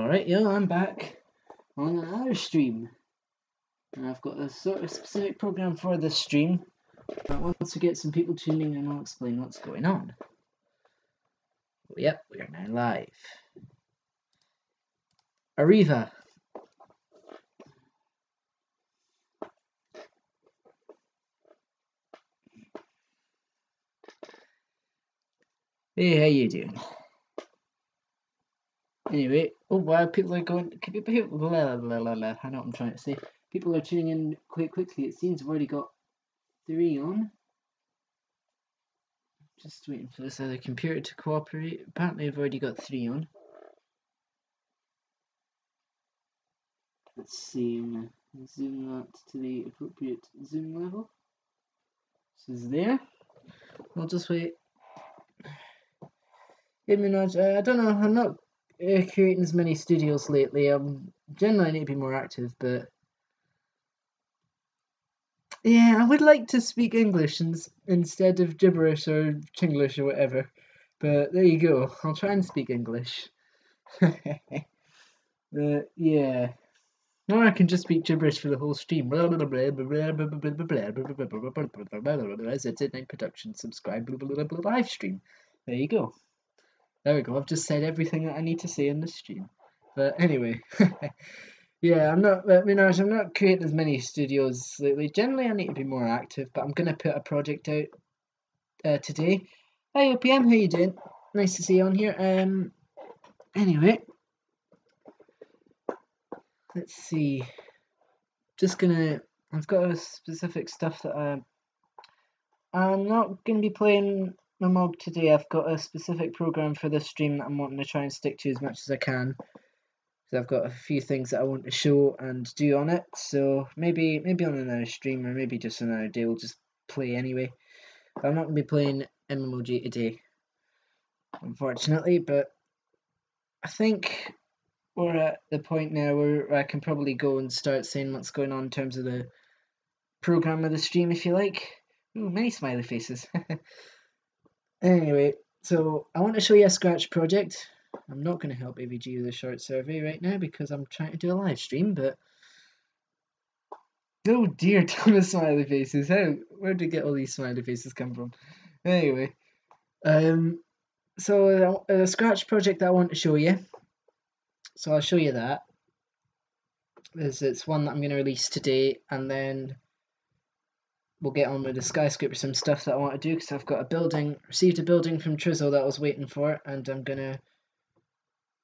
Alright, yo, I'm back on another stream. And I've got a sort of specific program for this stream. But once we get some people tuning in, I'll explain what's going on. Oh, yep, we are now live. Arriva. Hey, how you doing? Anyway, oh wow, people are going. Blah, blah, blah, blah, blah. I know what I'm trying to say. People are tuning in quite quickly. It seems I've already got 3 on. Just waiting for this other computer to cooperate. Apparently, I've already got 3 on. Let's see. I'm gonna zoom that to the appropriate zoom level. This is there. I'll just wait. I don't know. I'm not creating as many studios lately. Generally I need to be more active, but yeah, I would like to speak English instead of gibberish or Chinglish or whatever. But there you go. I'll try and speak English. Yeah. Or I can just speak gibberish for the whole stream. That's it. Night production. Subscribe. Live stream. There you go. There we go. I've just said everything that I need to say in this stream. But anyway, yeah, I'm not creating as many studios lately. Generally, I need to be more active, but I'm gonna put a project out today. Hi, OPM, how you doing? Nice to see you on here. Anyway, let's see. I've got a specific stuff that I'm not gonna be playing my mog today. I've got a specific program for this stream that I'm wanting to try and stick to as much as I can. So I've got a few things that I want to show and do on it. So maybe on another stream or maybe just another day we'll just play anyway. But I'm not gonna be playing MMOG today, unfortunately. But I think we're at the point now where I can probably go and start saying what's going on in terms of the program of the stream, if you like. Ooh, many smiley faces. Anyway, so I want to show you a Scratch project. I'm not going to help AVG with a short survey right now because I'm trying to do a live stream, but oh dear, ton of smiley faces. Where did get all these smiley faces come from? Anyway, so a Scratch project that I want to show you. So I'll show you that. It's one that I'm going to release today, and then we'll get on with the Skyscrapersim stuff that I want to do because I've got received a building from Trizzle that I was waiting for, and I'm gonna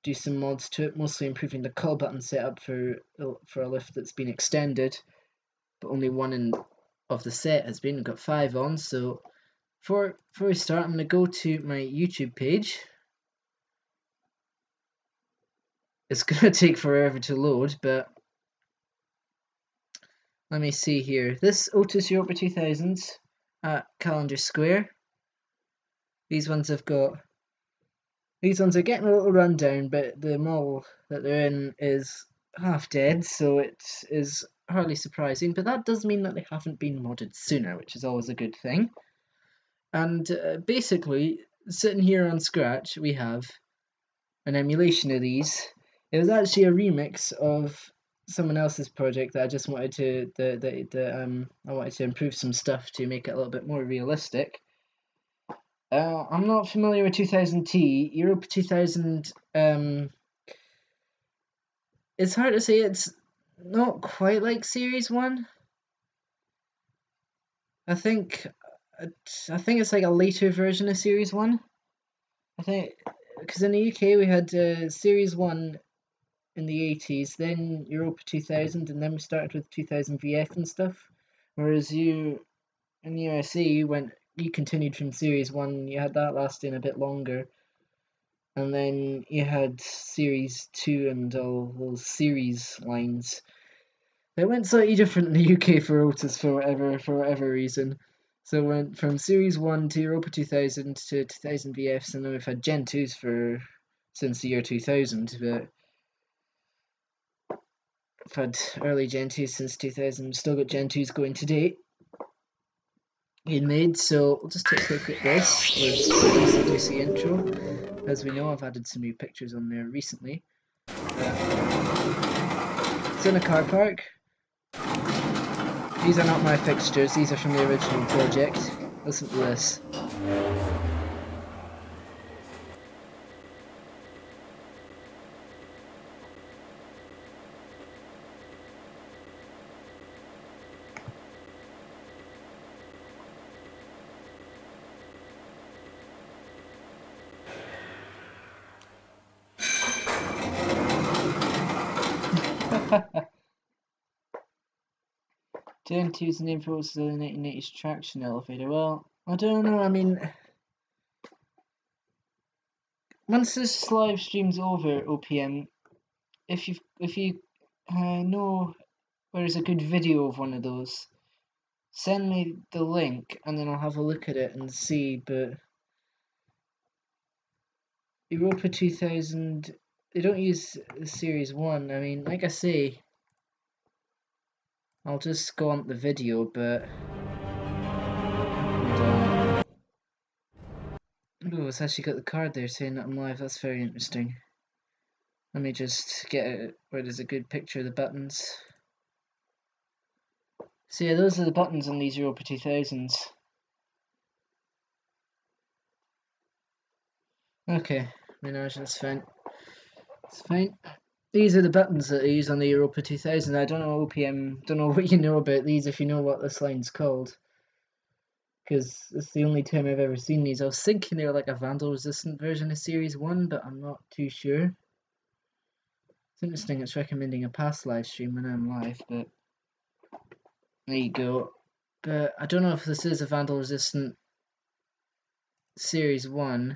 do some mods to it, mostly improving the call button setup for a lift that's been extended, but only one of the set has been. We've got 5 on, so before we start, I'm gonna go to my YouTube page. It's gonna take forever to load, but let me see here. This Otis Europa 2000s at Calendar Square. These ones are getting a little rundown, but the model that they're in is half dead, so it is hardly surprising. But that does mean that they haven't been modded sooner, which is always a good thing. And basically, sitting here on Scratch, we have an emulation of these. It was actually a remix of someone else's project that I just wanted to I wanted to improve some stuff to make it a little bit more realistic. I'm not familiar with 2000T. Europa 2000, it's hard to say. It's not quite like Series 1. I think it's like a later version of Series 1. I think, because in the UK we had Series 1 in the 80s, then Europa 2000, and then we started with 2000 VF and stuff. Whereas in the USA you continued from Series 1, you had that lasting a bit longer. And then you had Series 2 and all those series lines. It went slightly different in the UK for Otis for whatever reason. So it went from Series 1 to Europa 2000 to 2000 VFs, and then we've had Gen 2s since the year 2000, but I've had early Gen 2s since 2000, still got Gen 2s going today. Being made, so we'll just take a look at this with the intro. As we know, I've added some new pictures on there recently. It's in a car park. These are not my fixtures, these are from the original project. Listen to this. Gen 2 is the name for what's the 1980s traction elevator. Well, I don't know, I mean, once this live stream's over, OPM, if you know where's a good video of one of those, send me the link and then I'll have a look at it and see. But Europa 2000, they don't use Series 1. I mean, like I say, I'll just go on the video, but oh, it's actually got the card there saying that I'm live. That's very interesting. Let me just get it where there's a good picture of the buttons. So yeah, those are the buttons on these Europa 2000s. Okay, Minaj, that's fine. It's fine. These are the buttons that I use on the Europa 2000. I don't know OPM, don't know what you know about these, if you know what this line's called. Because it's the only time I've ever seen these. I was thinking they were like a vandal resistant version of Series 1, but I'm not too sure. It's interesting, it's recommending a past live stream when I'm live, but there you go. But I don't know if this is a vandal resistant Series 1.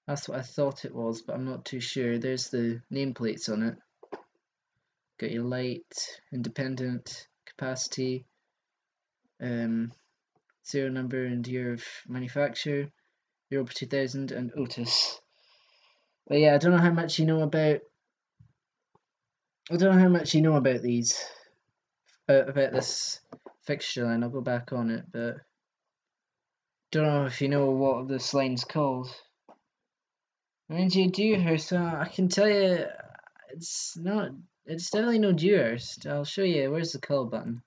That's what I thought it was, but I'm not too sure. There's the nameplates on it. Got your light, independent, capacity, serial number and year of manufacture, Europa 2000 and Otis. But yeah, I don't know how much you know about these, about this fixture line. I'll go back on it, but don't know if you know what this line's called. I mean, Dewhurst, I can tell you, it's definitely no Dewhurst. I'll show you. Where's the call button?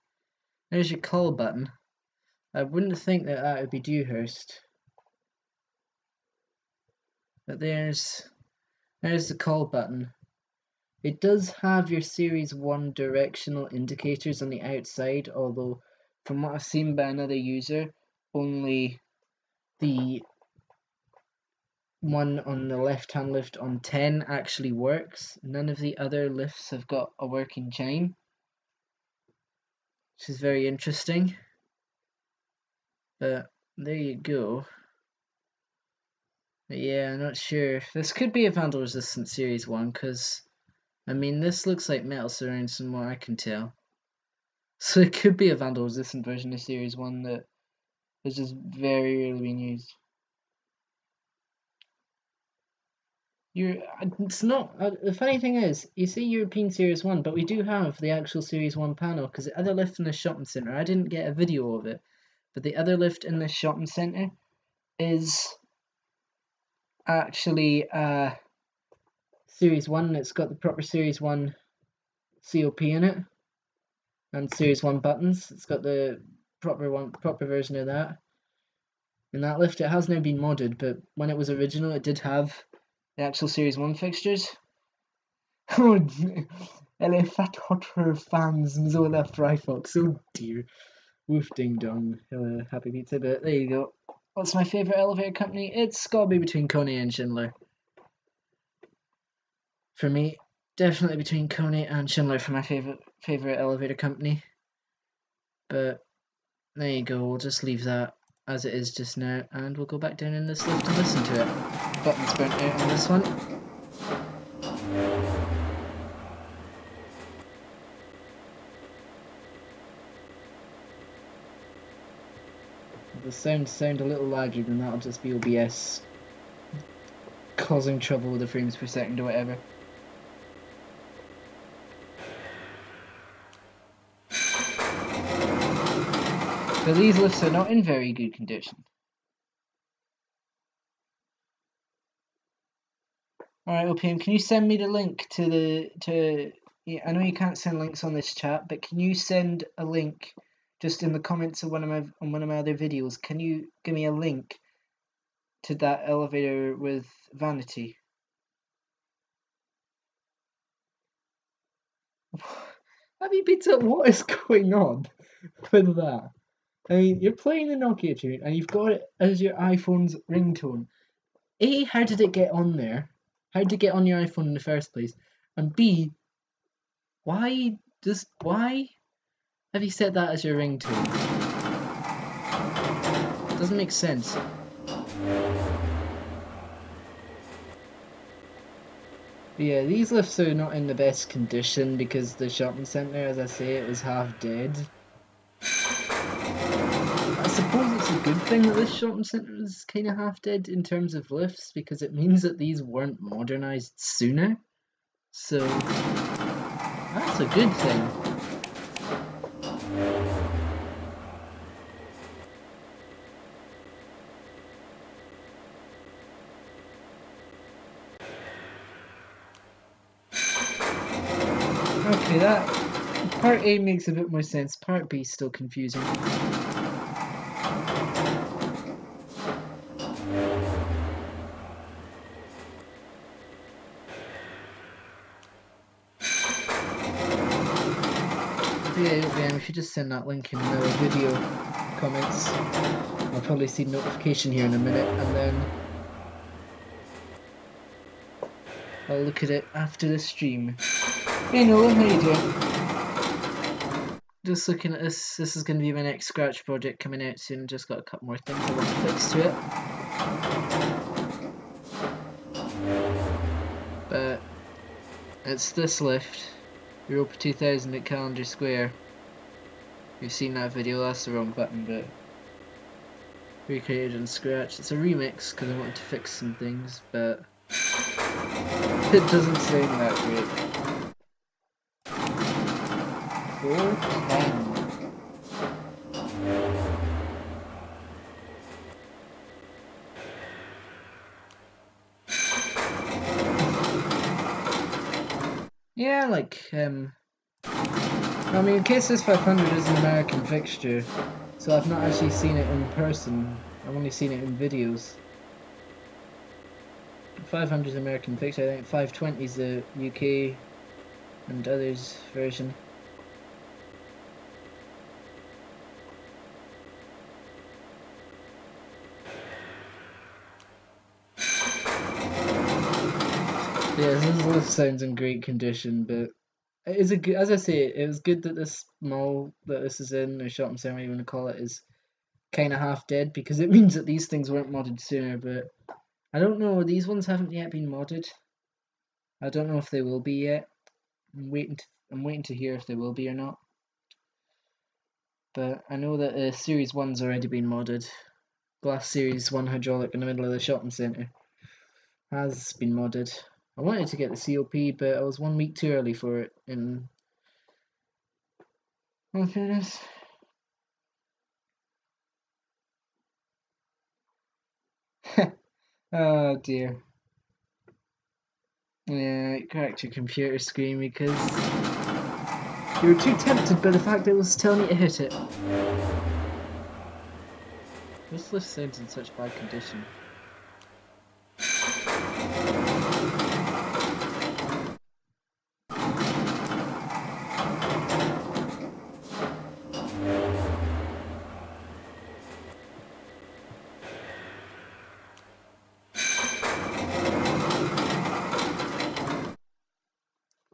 There's your call button. I wouldn't think that would be Dewhurst. But there's the call button. It does have your Series 1 directional indicators on the outside, although from what I've seen by another user, only the one on the left-hand lift on 10 actually works. None of the other lifts have got a working chime, which is very interesting. But there you go. But yeah, I'm not sure. This could be a vandal resistant Series 1, because I mean, this looks like metal surrounds from what I can tell. So it could be a vandal resistant version of Series 1 that has just very rarely been used. It's not. The funny thing is, you see European Series 1, but we do have the actual Series 1 panel, because the other lift in the shopping centre, I didn't get a video of it, but the other lift in the shopping centre is actually Series 1. It's got the proper Series 1 COP in it, and Series 1 buttons. It's got the proper version of that. In that lift, it has now been modded, but when it was original, it did have the actual Series 1 fixtures. Oh, LA Fat Hotter fans, Zola Fryfox, oh dear. Woof ding dong, happy pizza, but there you go. What's my favourite elevator company? It's gotta be between Kone and Schindler. For me, definitely between Kone and Schindler for my favourite elevator company. But there you go, we'll just leave that as it is just now, and we'll go back down in this lift and listen to it. Buttons burnt out on this one. The sound a little laggy, then that'll just be OBS causing trouble with the frames per second or whatever. But these lifts are not in very good condition. Alright, OPM, can you send me the link to yeah, I know you can't send links on this chat, but can you send a link just in the comments of one of my other videos? Can you give me a link to that elevator with Vanity? Have you been to what is going on with that? I mean, you're playing the Nokia tune and you've got it as your iPhone's ringtone. A, how did it get on there? How did it get on your iPhone in the first place? And B, why have you set that as your ringtone? Doesn't make sense. But yeah, these lifts are not in the best condition because the shopping centre, as I say, it was half dead. I suppose it's a good thing that this shopping centre is kind of half dead in terms of lifts because it means that these weren't modernised sooner. So that's a good thing. Okay, that part A makes a bit more sense. Part B is still confusing. Yeah, if you just send that link in the video comments, I'll probably see notification here in a minute, and then I'll look at it after the stream. Hey Nolan, how you doing? Just looking at this. This is going to be my next Scratch project coming out soon. Just got a couple more things I want to fix to it. But it's this lift, Europa 2000 at Calendar Square. You've seen that video, that's the wrong button, but recreated in Scratch. It's a remix because I wanted to fix some things, but it doesn't sound that great. 410. Yeah, like, I mean, KSS 500 is an American fixture, so I've not actually seen it in person. I've only seen it in videos. 500 is an American fixture. I think 520 is the UK and others version. Yeah, this lift sounds in great condition, but it is a good, as I say, it was good that this mall that this is in, or shopping centre, you want to call it, is kind of half dead because it means that these things weren't modded sooner. But I don't know, these ones haven't yet been modded. I don't know if they will be yet. I'm waiting to hear if they will be or not. But I know that Series 1's already been modded. Glass Series 1 hydraulic in the middle of the shopping centre has been modded. I wanted to get the COP, but I was 1 week too early for it, in all fairness. Oh dear. Yeah, it cracked your computer screen because you were too tempted by the fact that it was telling you to hit it. This lift sounds in such bad condition.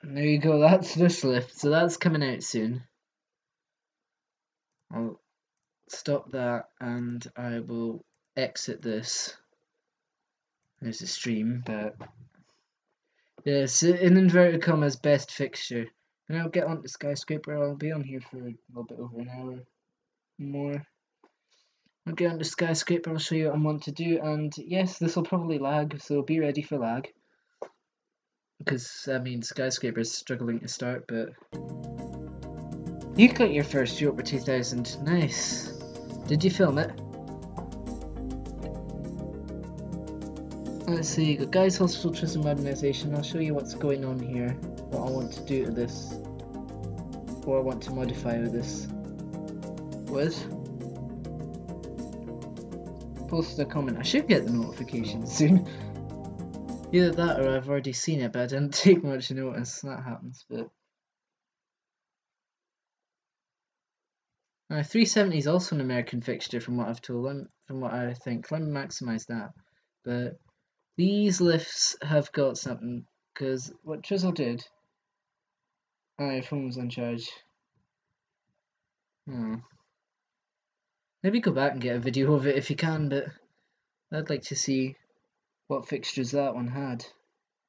And there you go, that's this lift, so that's coming out soon. I'll stop that and I will exit this. There's a stream, but yeah, so in inverted commas, best fixture. And I'll get on to Skyscraper. I'll be on here for a little bit over an hour more. I'll get on to Skyscraper. I'll show you what I want to do, and yes, this will probably lag, so be ready for lag. Because I mean, Skyscraper is struggling to start, but you got your first Europa 2000. Nice. Did you film it? let's see, got Guy's Hospital Trism Modernisation. I'll show you what's going on here, what I want to do to this, or I want to modify with this. With post a comment. I should get the notification soon. Either that or I've already seen it, but I didn't take much notice. That happens, but 370 is also an American fixture from what I've told. From what I think. Let me maximise that. But these lifts have got something, because what Chisel did. Oh, your phone was on charge. Oh. Maybe go back and get a video of it if you can, but I'd like to see what fixtures that one had.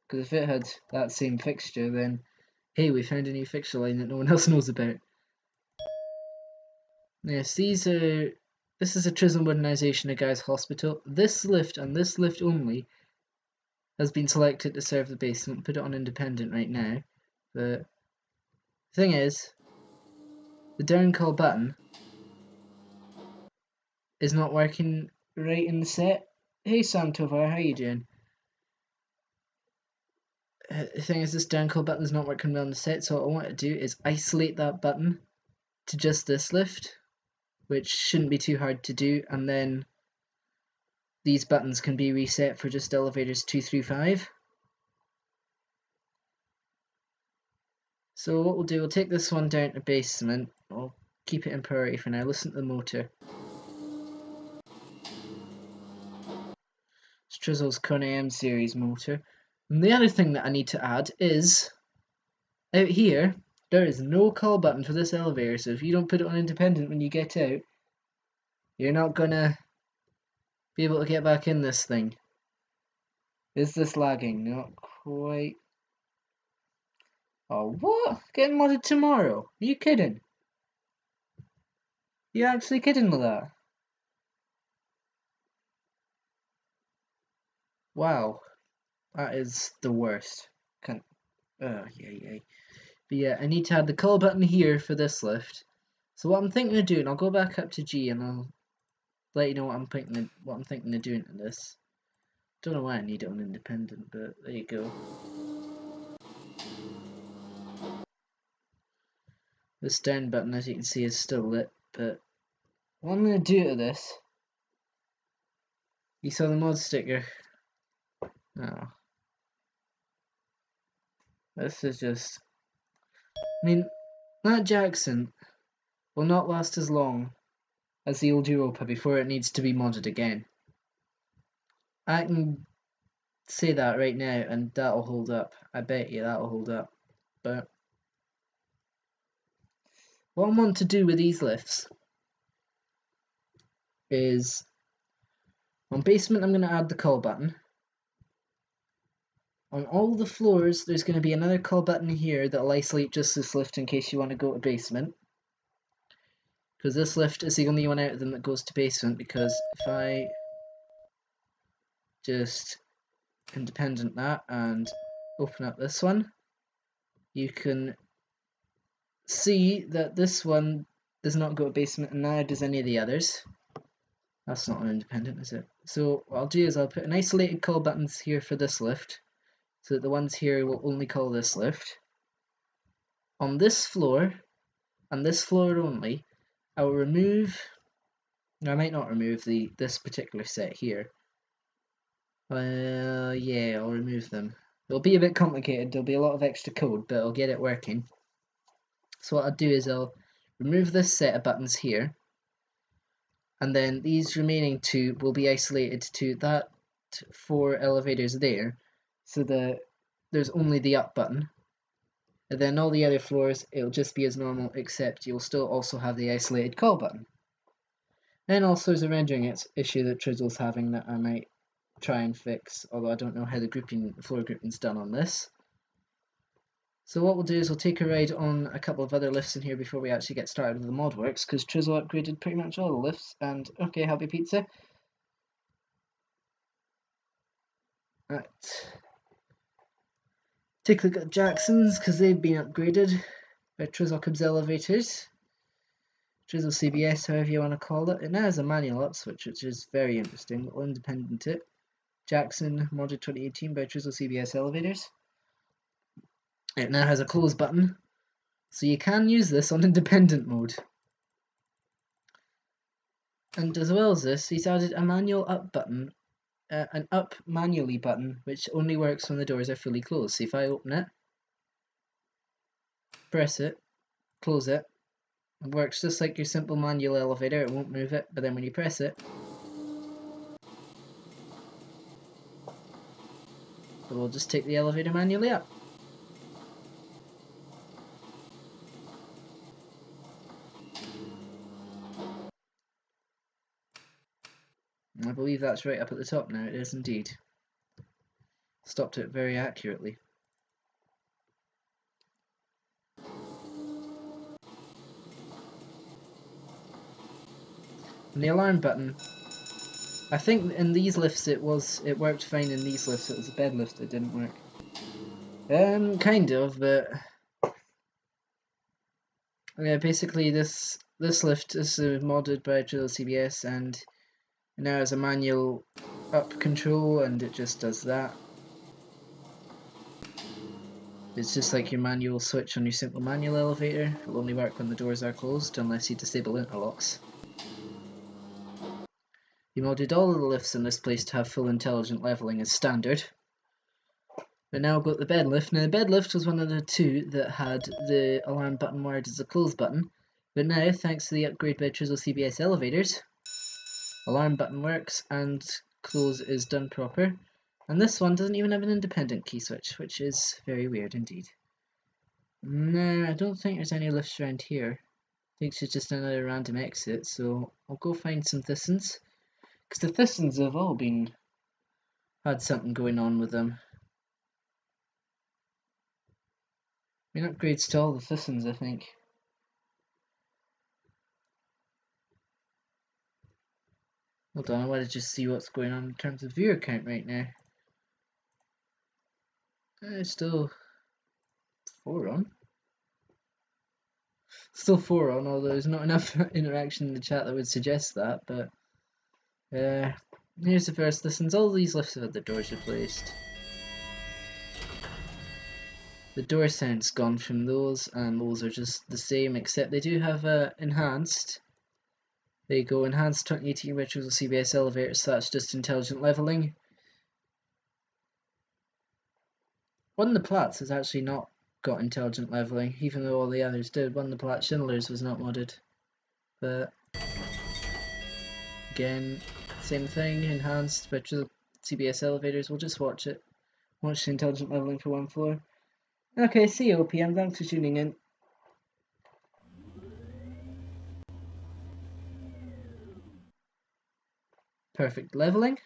Because if it had that same fixture, then hey, we found a new fixture line that no one else knows about. Yes, this is a Trism modernisation of Guy's Hospital. This lift and this lift only has been selected to serve the basement. Put it on independent right now. But the thing is, the down call button is not working right in the set. Hey Sam Tovar, how you doing? The thing is, this down call button is not working well in the set, so what I want to do is isolate that button to just this lift, which shouldn't be too hard to do, and then these buttons can be reset for just elevators 2 through 5. So what we'll do, we'll take this one down to basement. I'll keep it in priority for now. Listen to the motor. It's Trizzle's Kone M series motor. And the other thing that I need to add is, out here, there is no call button for this elevator, so if you don't put it on independent when you get out, you're not gonna be able to get back in this thing. Is this lagging? Not quite. Oh, what? Getting modded tomorrow? Are you kidding? You actually kidding with that? Wow. That is the worst. Can't. Yeah. But yeah, I need to add the call button here for this lift. So what I'm thinking of doing, I'll go back up to G and I'll let you know what I'm thinking of doing to this. Don't know why I need it on independent, but there you go. This down button, as you can see, is still lit, but what I'm going to do to this, you saw the mod sticker. Oh. This is just, I mean, that Jackson will not last as long as the old Europa before it needs to be modded again. I can say that right now and that'll hold up. I bet you that'll hold up. But what I want to do with these lifts is, on basement I'm going to add the call button. On all the floors there's going to be another call button here that'll isolate just this lift in case you want to go to basement. Because this lift is the only one out of them that goes to basement, because if I just independent that and open up this one, you can see that this one does not go to basement and neither does any of the others. That's not an independent, is it? So what I'll do is I'll put an isolated call buttons here for this lift, so that the ones here will only call this lift. On this floor, and this floor only, I will remove, no, I might not remove this particular set here. Yeah, I'll remove them. It'll be a bit complicated, there'll be a lot of extra code, but I'll get it working. So what I'll do is I'll remove this set of buttons here, and then these remaining two will be isolated to that 4 elevators there, so that there's only the up button. And then all the other floors, it'll just be as normal, except you'll still also have the isolated call button. And also there's a rendering issue that Trizzle's having that I might try and fix, although I don't know how the floor grouping's done on this. So what we'll do is we'll take a ride on a couple of other lifts in here before we actually get started with the mod works, because Trizzle upgraded pretty much all the lifts, and okay, happy pizza. Right. Take a look at Jackson's, because they've been upgraded by Trizzle Cubs Elevators. Trizzle CBS, however you want to call it. It now has a manual up switch, which is very interesting. We'll independent it. Jackson modded 2018 by Drizzle CBS Elevators. It now has a close button, so you can use this on independent mode. And as well as this, he's added a manual up button, an up manually button, which only works when the doors are fully closed. So if I open it, press it, close it, it works just like your simple manual elevator. It won't move it, but then when you press it, it will just take the elevator manually up. I believe that's right up at the top now. It is indeed. Stopped it very accurately. And the alarm button, I think in these lifts it worked fine in these lifts. It was a bed lift that didn't work. Kind of, but yeah, basically this lift is modded by Drizzle CBS, and now has a manual up control, and it just does that. It's just like your manual switch on your simple manual elevator. It'll only work when the doors are closed unless you disable interlocks. He modded all of the lifts in this place to have full intelligent leveling as standard. We now got the bed lift. Now the bed lift was one of the two that had the alarm button wired as a close button, but now thanks to the upgrade by Drizzle CBS Elevators, alarm button works and close is done proper. And this one doesn't even have an independent key switch, which is very weird indeed. No, I don't think there's any lifts around here. I think it's just another random exit, so I'll go find some Thissons. Because the Thissons have all had something going on with them. I mean, upgrades to all the Thissons, I think. Hold on, I want to just see what's going on in terms of viewer count right now. It's still 4 on. Still 4 on, although there's not enough interaction in the chat that would suggest that, but here's the first Thissons. All these lifts have had their doors replaced. The door sound's gone from those, and those are just the same, except they do have enhanced. There you go, enhanced 2018 by Drizzle CBS Elevators, so that's just intelligent leveling. One of the Platts has actually not got intelligent leveling, even though all the others did. One of the Platt Schindlers was not modded. But again, same thing, enhanced by Drizzle CBS Elevators. We'll just watch it. Watch the intelligent leveling for one floor. Okay, see you OPM, thanks for tuning in. Perfect leveling.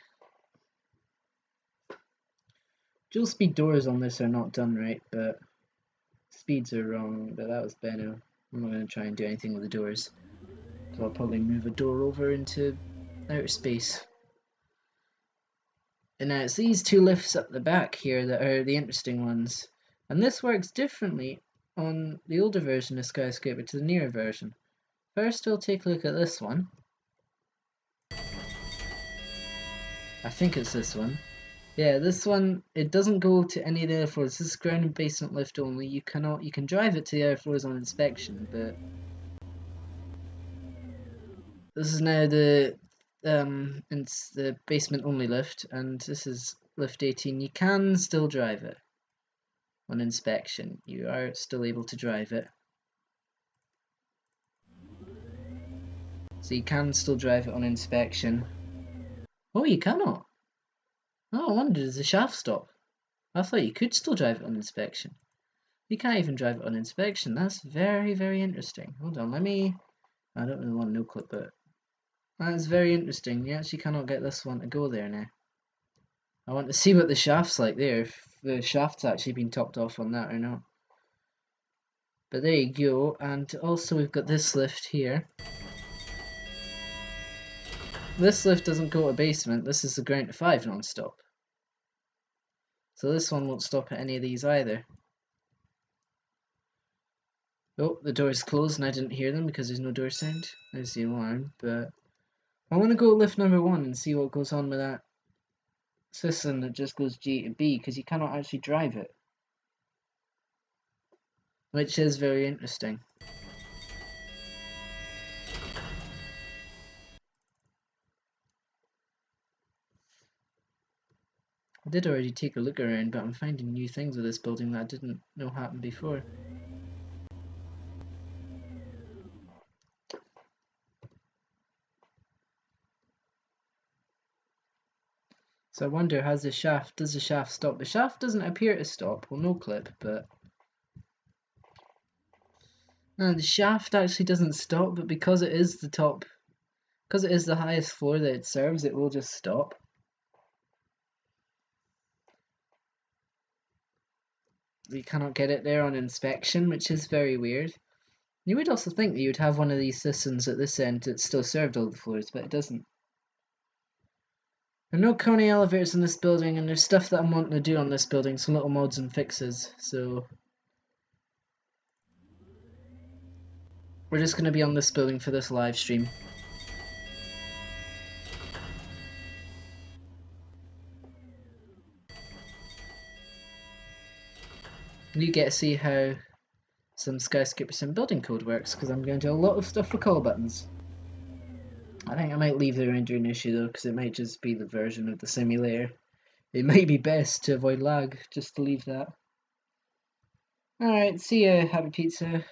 Dual speed doors on this are not done right, but speeds are wrong, but that was Benno. I'm not going to try and do anything with the doors. So I'll probably move a door over into outer space. And now it's these two lifts up the back here that are the interesting ones. And this works differently on the older version of Skyscraper to the newer version. First we'll take a look at this one. I think it's this one. Yeah, this one, it doesn't go to any of the other floors. This is ground and basement lift only. You can drive it to the other floors on inspection, but this is now it's the basement only lift, and this is lift 18. You can still drive it on inspection. You are still able to drive it. So you can still drive it on inspection. Oh, you cannot. Oh, I wondered, does the shaft stop? I thought you could still drive it on inspection. You can't even drive it on inspection. That's very, very interesting. Hold on, I don't really want no clip, but that's very interesting. You actually cannot get this one to go there now. I want to see what the shaft's like there, if the shaft's actually been topped off on that or not. But there you go, and also we've got this lift here. This lift doesn't go to basement, this is the ground to 5 non-stop. So this one won't stop at any of these either. Oh, the door's closed and I didn't hear them because there's no door sound. There's the alarm, but I want to go lift number 1 and see what goes on with that. system that just goes G to B because you cannot actually drive it, which is very interesting. I did already take a look around, but I'm finding new things with this building that I didn't know happened before. So I wonder, does the shaft stop? The shaft doesn't appear to stop, well, no clip, but no, the shaft actually doesn't stop, but because it is the highest floor that it serves, it will just stop. You cannot get it there on inspection, which is very weird. You would also think that you'd have one of these systems at this end that still served all the floors, but it doesn't. There are no coney elevators in this building, and there's stuff that I'm wanting to do on this building, some little mods and fixes, so we're just going to be on this building for this live stream. You get to see how some Skyscrapersim building code works, because I'm going to do a lot of stuff with call buttons. I think I might leave the rendering issue though, because it might just be the version of the simulator. It might be best to avoid lag, just to leave that. Alright, see ya, Happy Pizza.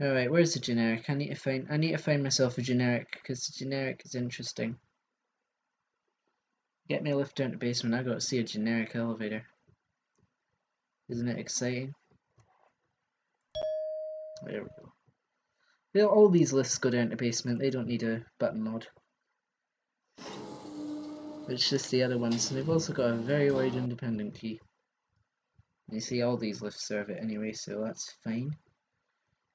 Alright, where's the generic? I need to find myself a generic, because the generic is interesting. Get me a lift down to the basement, I got to see a generic elevator. Isn't it exciting? There we go. All these lifts go down to the basement, they don't need a button mod. It's just the other ones, and they've also got a very wide independent key. You see all these lifts serve it anyway, so that's fine.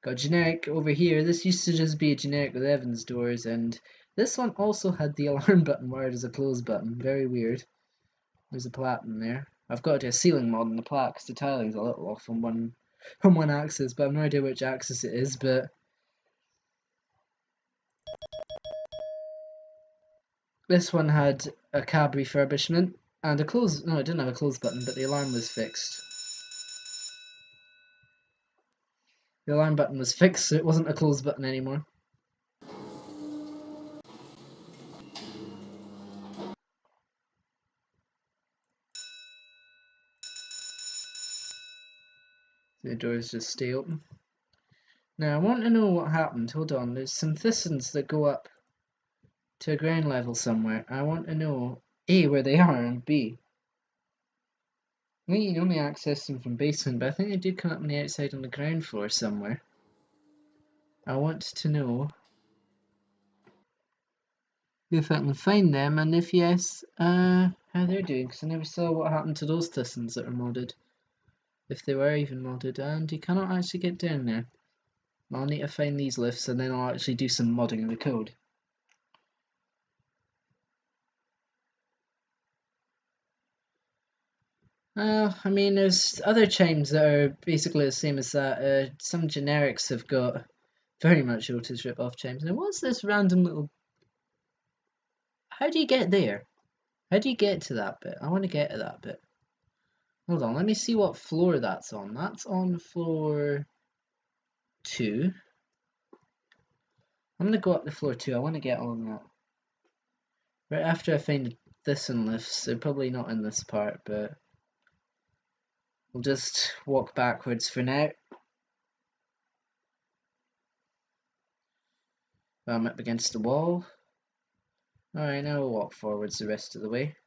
Got a generic over here. This used to just be a generic with Evans doors, and this one also had the alarm button wired as a close button. Very weird. There's a plat in there. I've got to do a ceiling mod on the plat because the tiling's a little off on one axis, but I've no idea which axis it is. But this one had a cab refurbishment and a close. No, it didn't have a close button, but the alarm was fixed. The alarm button was fixed, so it wasn't a close button anymore. The doors just stay open. Now I want to know what happened. Hold on, there's some pistons that go up to a ground level somewhere. I want to know A, where they are, and B. I think you can only access them from basement, but I think they do come up on the outside on the ground floor somewhere. I want to know if I can find them, and if yes, how they're doing, because I never saw what happened to those pistons that were modded. If they were even modded, and you cannot actually get down there. I'll need to find these lifts, and then I'll actually do some modding of the code. I mean, there's other chimes that are basically the same as that. Some generics have got very much Otis rip-off chimes. Now, what's this random little... How do you get there? How do you get to that bit? I want to get to that bit. Hold on, let me see what floor that's on. That's on floor 2. I'm going to go up to floor 2. I want to get on that. Right after I find this and lifts. They're probably not in this part, but... we'll just walk backwards for now. I'm up against the wall. Alright, now we'll walk forwards the rest of the way.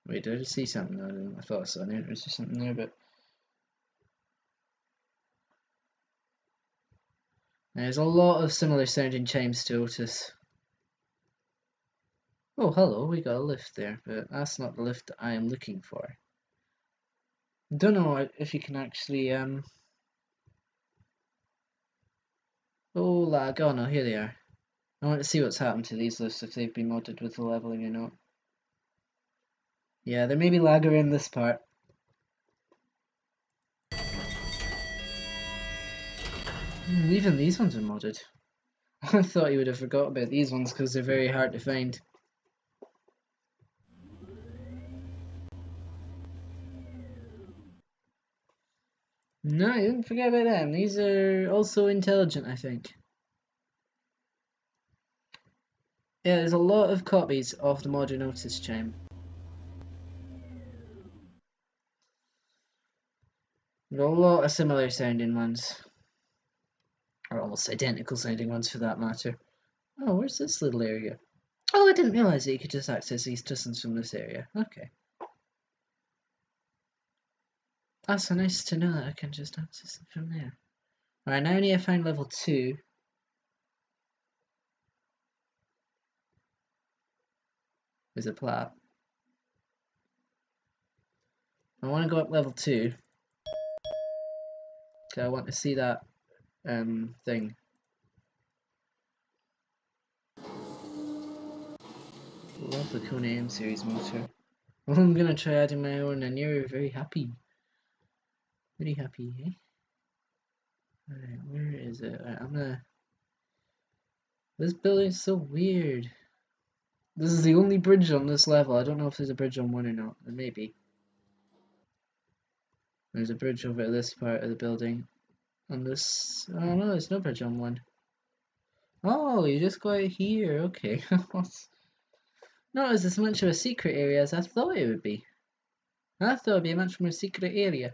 Wait, did I just see something? No, I didn't. I thought I saw an entrance or something there, but... there's a lot of similar sounding chimes to Otis. Oh, hello, we got a lift there, but that's not the lift that I am looking for. Don't know if you can actually, Oh, lag. Oh no, here they are. I want to see what's happened to these lifts, if they've been modded with the leveling or not. Yeah, there may be lag around this part. Even these ones are modded. I thought you would have forgot about these ones because they're very hard to find. No, I didn't forget about them. These are also intelligent, I think. Yeah, there's a lot of copies of the modern Otis chime. There are a lot of similar sounding ones. Or almost identical sounding ones for that matter. Oh, where's this little area? Oh, I didn't realise that you could just access these distance from this area. Okay. That's so nice to know that I can just access it from there. Alright, now I need to find level 2. There's a plat. I want to go up level 2. Okay, I want to see that thing. Love the Kona M series motor. Well, I'm gonna try adding my own, and you're very happy. Very happy, eh? Alright, where is it? Right, I'm gonna. This building's so weird. This is the only bridge on this level. I don't know if there's a bridge on 1 or not. There may be. There's a bridge over this part of the building. On this. Oh no, there's no bridge on 1. Oh, you just go out here. Okay. Not as much of a secret area as I thought it would be. I thought it would be a much more secret area.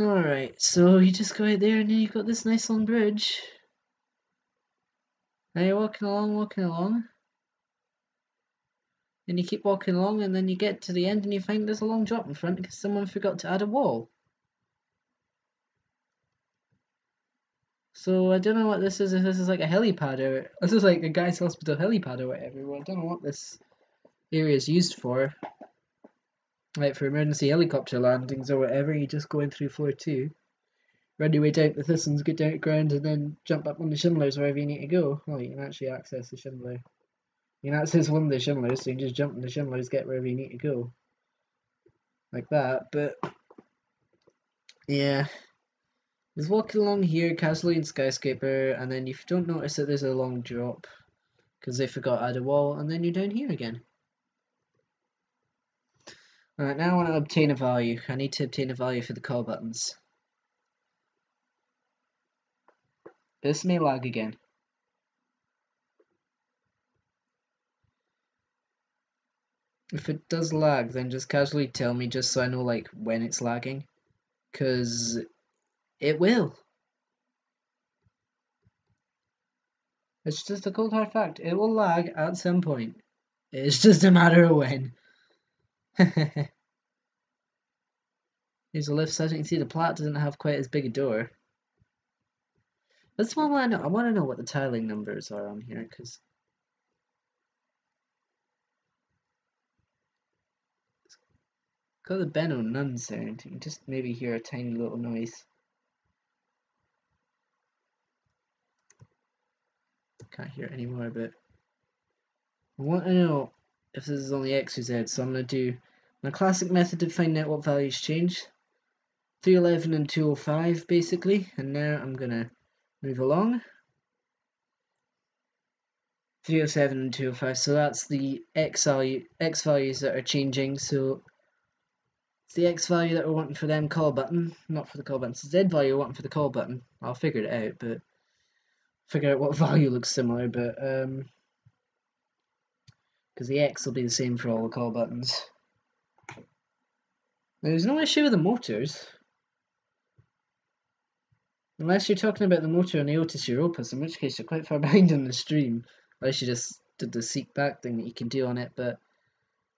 Alright, so you just go out there and then you've got this nice long bridge. Now you're walking along. And you keep walking along and then you get to the end and you find there's a long drop in front because someone forgot to add a wall. So I don't know what this is, if this is like a helipad or this is like a guy's hospital helipad or whatever. Well, I don't know what this area is used for. Like for emergency helicopter landings or whatever, you just go in through floor 2. Run your way down to Thistons, get down to ground and then jump up on the Schindlers wherever you need to go. Oh, you can actually access the Schindler. You can access one of the Schindlers, so you can just jump on the Schindlers, get wherever you need to go. Like that, but yeah. Just walking along here casually in Skyscraper, and then you don't notice that there's a long drop because they forgot to add a wall, and then you're down here again. Alright, now I want to obtain a value. I need to obtain a value for the call buttons. This may lag again. If it does lag, then just casually tell me just so I know like when it's lagging. Because it will. It's just a cold hard fact. It will lag at some point. It's just a matter of when. Here's a lift setting. You can see the plat doesn't have quite as big a door. That's what I want to know. I want to know what the tiling numbers are on here, because it's got the Benno Nun sound. You can just maybe hear a tiny little noise. Can't hear it anymore, but I want to know if this is only X or Z, so I'm going to do my classic method of finding out what values change. 311 and 205 basically, and now I'm going to move along. 307 and 205, so that's the X values that are changing, so it's the X value that we're wanting for them call button, not for the call button. It's the Z value we're wanting for the call button. I'll figure it out, but figure out what value looks similar, but because the X will be the same for all the call buttons. There's no issue with the motors. Unless you're talking about the motor on the Otis Europus, in which case you're quite far behind on the stream. Unless you just did the seek back thing that you can do on it, but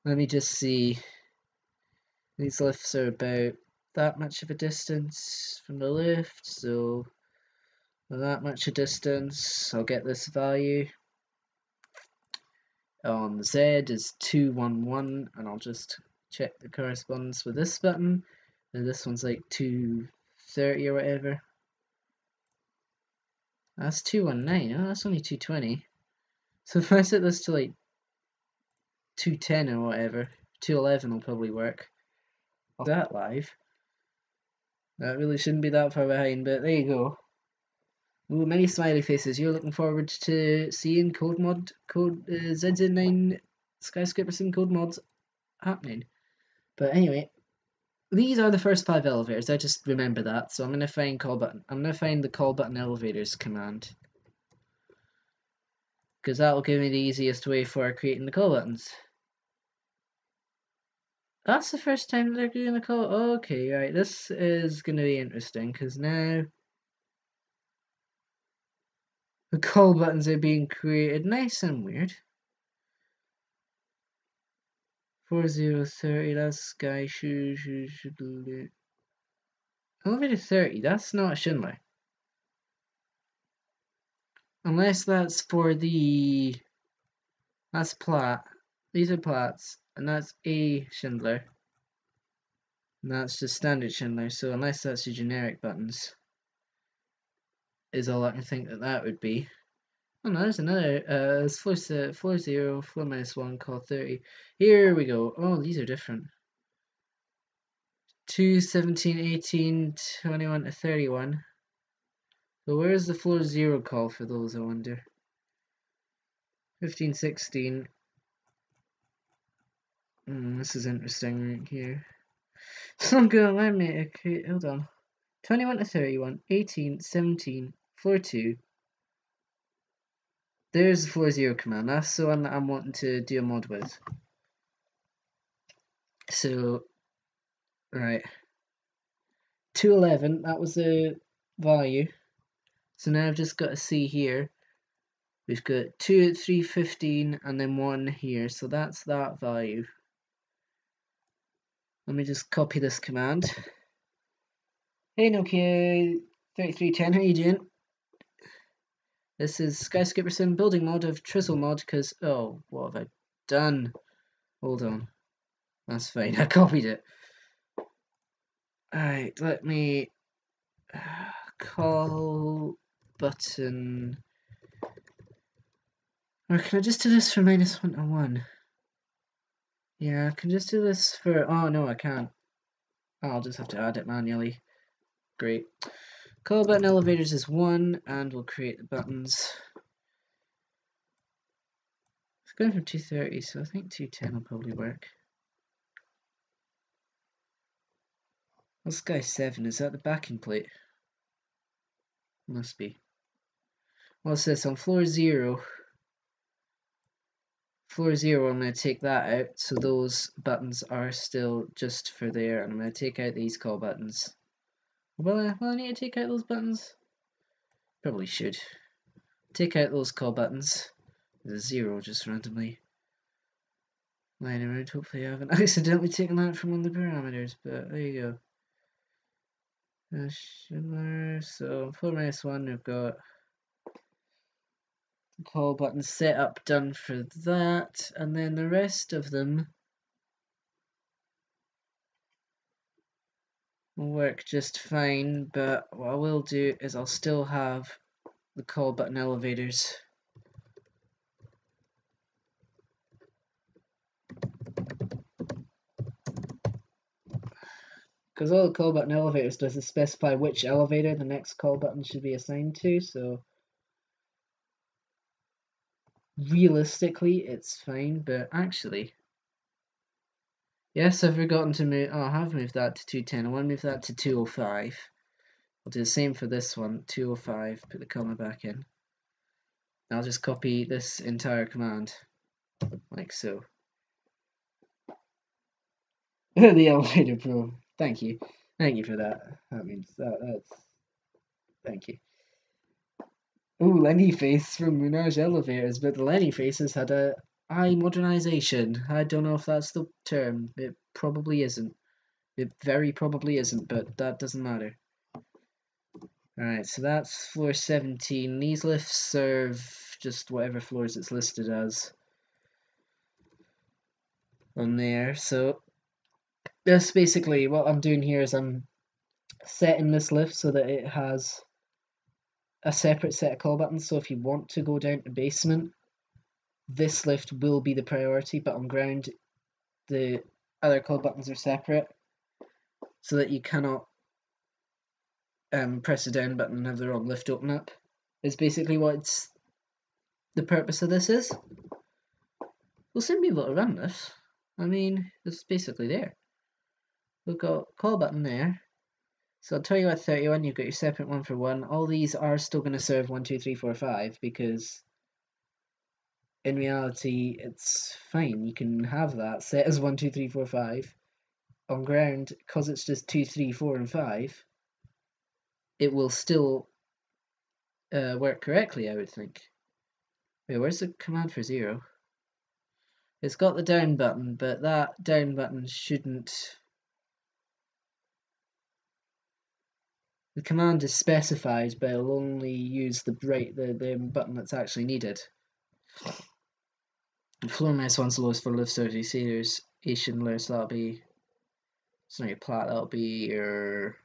let me just see. These lifts are about that much of a distance from the lift, so that much a distance. I'll get this value. On the Z is 211, and I'll just check the correspondence with this button. And this one's like 230 or whatever. That's 219. Oh, that's only 220. So if I set this to like 210 or whatever, 211 will probably work. I'll do that live. That really shouldn't be that far behind, but there you go. Ooh, many smiley faces. You're looking forward to seeing code ZZ9 Skyscrapersim code mods happening. But anyway, these are the first 5 elevators. I just remember that, so I'm gonna find call button. I'm gonna find the call button elevators command, because that will give me the easiest way for creating the call buttons. That's the first time they're doing the call. Okay, right. This is gonna be interesting because now the call buttons are being created nice and weird. 4030. That's Sky Elevator 30. That's not Schindler. Unless that's for the. That's Platt. These are Platts, and that's a Schindler. And that's just standard Schindler, so unless that's the generic buttons, is all I can think that would be. Oh no, there's another, it's floor 0, floor -1, call 30. Here we go. Oh, these are different. 2, 17, 18, 21 to 31. So where's the floor 0 call for those, I wonder? 15, 16. This is interesting right here. It's not gonna let me, okay, hold on. 21 to 31, 18, 17, floor 2. There's the floor 0 command. That's the one that I'm wanting to do a mod with. So, right. 211, that was the value. So now I've just got to see here. We've got 2 at 315 and then 1 here. So that's that value. Let me just copy this command. Hey Nokia 3310, how you doing? This is Skyscrapersim building mod of Trizzle mod because, oh, what have I done? Hold on. That's fine, I copied it. Alright, let me call button. Or can I just do this for -1 to 1? Yeah, I can just do this for. Oh no, I can't. I'll just have to add it manually. Great. Call button elevators is 1, and we'll create the buttons. It's going from 230, so I think 210 will probably work. What's Sky 7? Is that the backing plate? Must be. What's this? On floor 0. Floor 0, I'm going to take that out, so those buttons are still just for there, and I'm going to take out these call buttons. Will I need to take out those buttons? Probably should. Take out those call buttons. There's a 0 just randomly lying around. Hopefully I haven't accidentally taken that from one of the parameters, but there you go. So for -1 we've got the call button set up done for that, and then the rest of them will work just fine, but what I will do is I'll still have the call button elevators. Because all the call button elevators does is specify which elevator the next call button should be assigned to, so realistically it's fine, but actually, yes, I've forgotten to move. Oh, I have moved that to 210. I want to move that to 205. I'll do the same for this one, 205, put the comma back in. I'll just copy this entire command, like so. The elevator pro. Thank you. Thank you for that. That means that's. Thank you. Ooh, Lenny face from Munaj Elevators, but the Lenny faces had a eye modernization. I don't know if that's the term. It probably isn't. It very probably isn't, but that doesn't matter. Alright, so that's floor 17. These lifts serve just whatever floors it's listed as on there. So that's basically what I'm doing here is I'm setting this lift so that it has a separate set of call buttons. So if you want to go down to basement, this lift will be the priority, but on ground the other call buttons are separate so that you cannot press the down button and have the wrong lift open up. Is basically what the purpose of this is. We'll soon be able to run this. I mean, it's basically there. We've got call button there. So I'll tell you at 31, you've got your separate one for 1. All these are still going to serve 1, 2, 3, 4, 5 because in reality it's fine. You can have that set as 1, 2, 3, 4, 5. On ground, because it's just 2, 3, 4, and 5, it will still work correctly, I would think. Wait, where's the command for 0? It's got the down button, but that down button shouldn't... The command is specified, but it'll only use the button that's actually needed. The floor mouse one's the lowest for lift start. You see there's Asian list, that'll be... It's not your plat, that'll be your...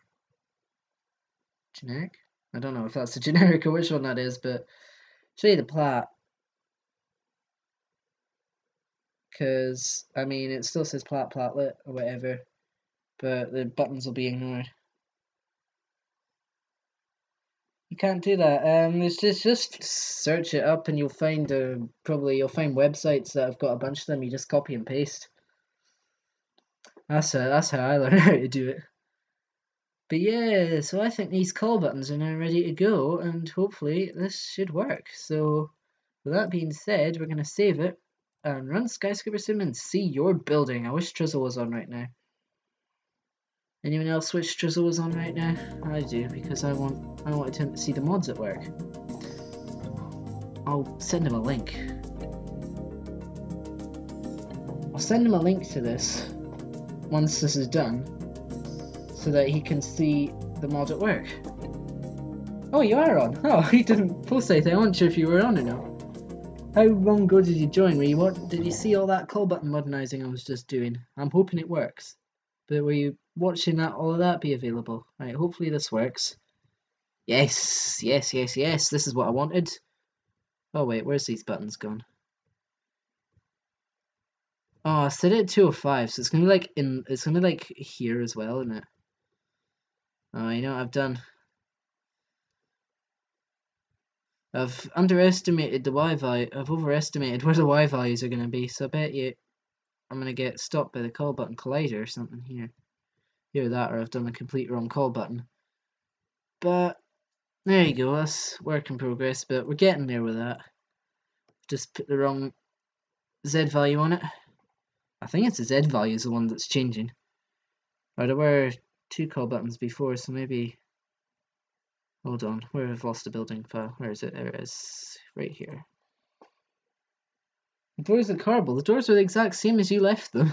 generic? I don't know if that's the generic or which one that is, but show you the plat. Because, I mean, it still says platlet or whatever, but the buttons will be ignored. You can't do that. It's just search it up and you'll find you'll find websites that have got a bunch of them. You just copy and paste. That's how I learned how to do it. But yeah, so I think these call buttons are now ready to go, and hopefully this should work. So with that being said, we're gonna save it and run Skyscrapersim and see your building. I wish Drizzle was on right now. Anyone else wish Drizzle was on right now? I do, because I wanted him to see the mods at work. I'll send him a link. I'll send him a link to this once this is done, so that he can see the mod at work. Oh, you are on. Oh, he didn't post anything. I wasn't sure if you were on or not. How long ago did you join? Did you see all that call button modernizing I was just doing? I'm hoping it works. But were you watching all of that be available? Right, hopefully this works. Yes, yes, yes, yes. This is what I wanted. Oh wait, where's these buttons gone? Oh, I set it at 205, so it's gonna be like here as well, isn't it? Oh, you know what I've done? I've underestimated the Y value. I've overestimated where the Y values are gonna be, so I bet you I'm gonna get stopped by the call button collider or something here. Either that or I've done a complete wrong call button. But there you go, that's work in progress, but we're getting there with that. Just put the wrong Z value on it. I think it's the Z value is the one that's changing. Right, there were 2 call buttons before, so maybe... Hold on, where have I lost the building file? Where is it? There it is, right here. The doors are horrible. The doors are the exact same as you left them.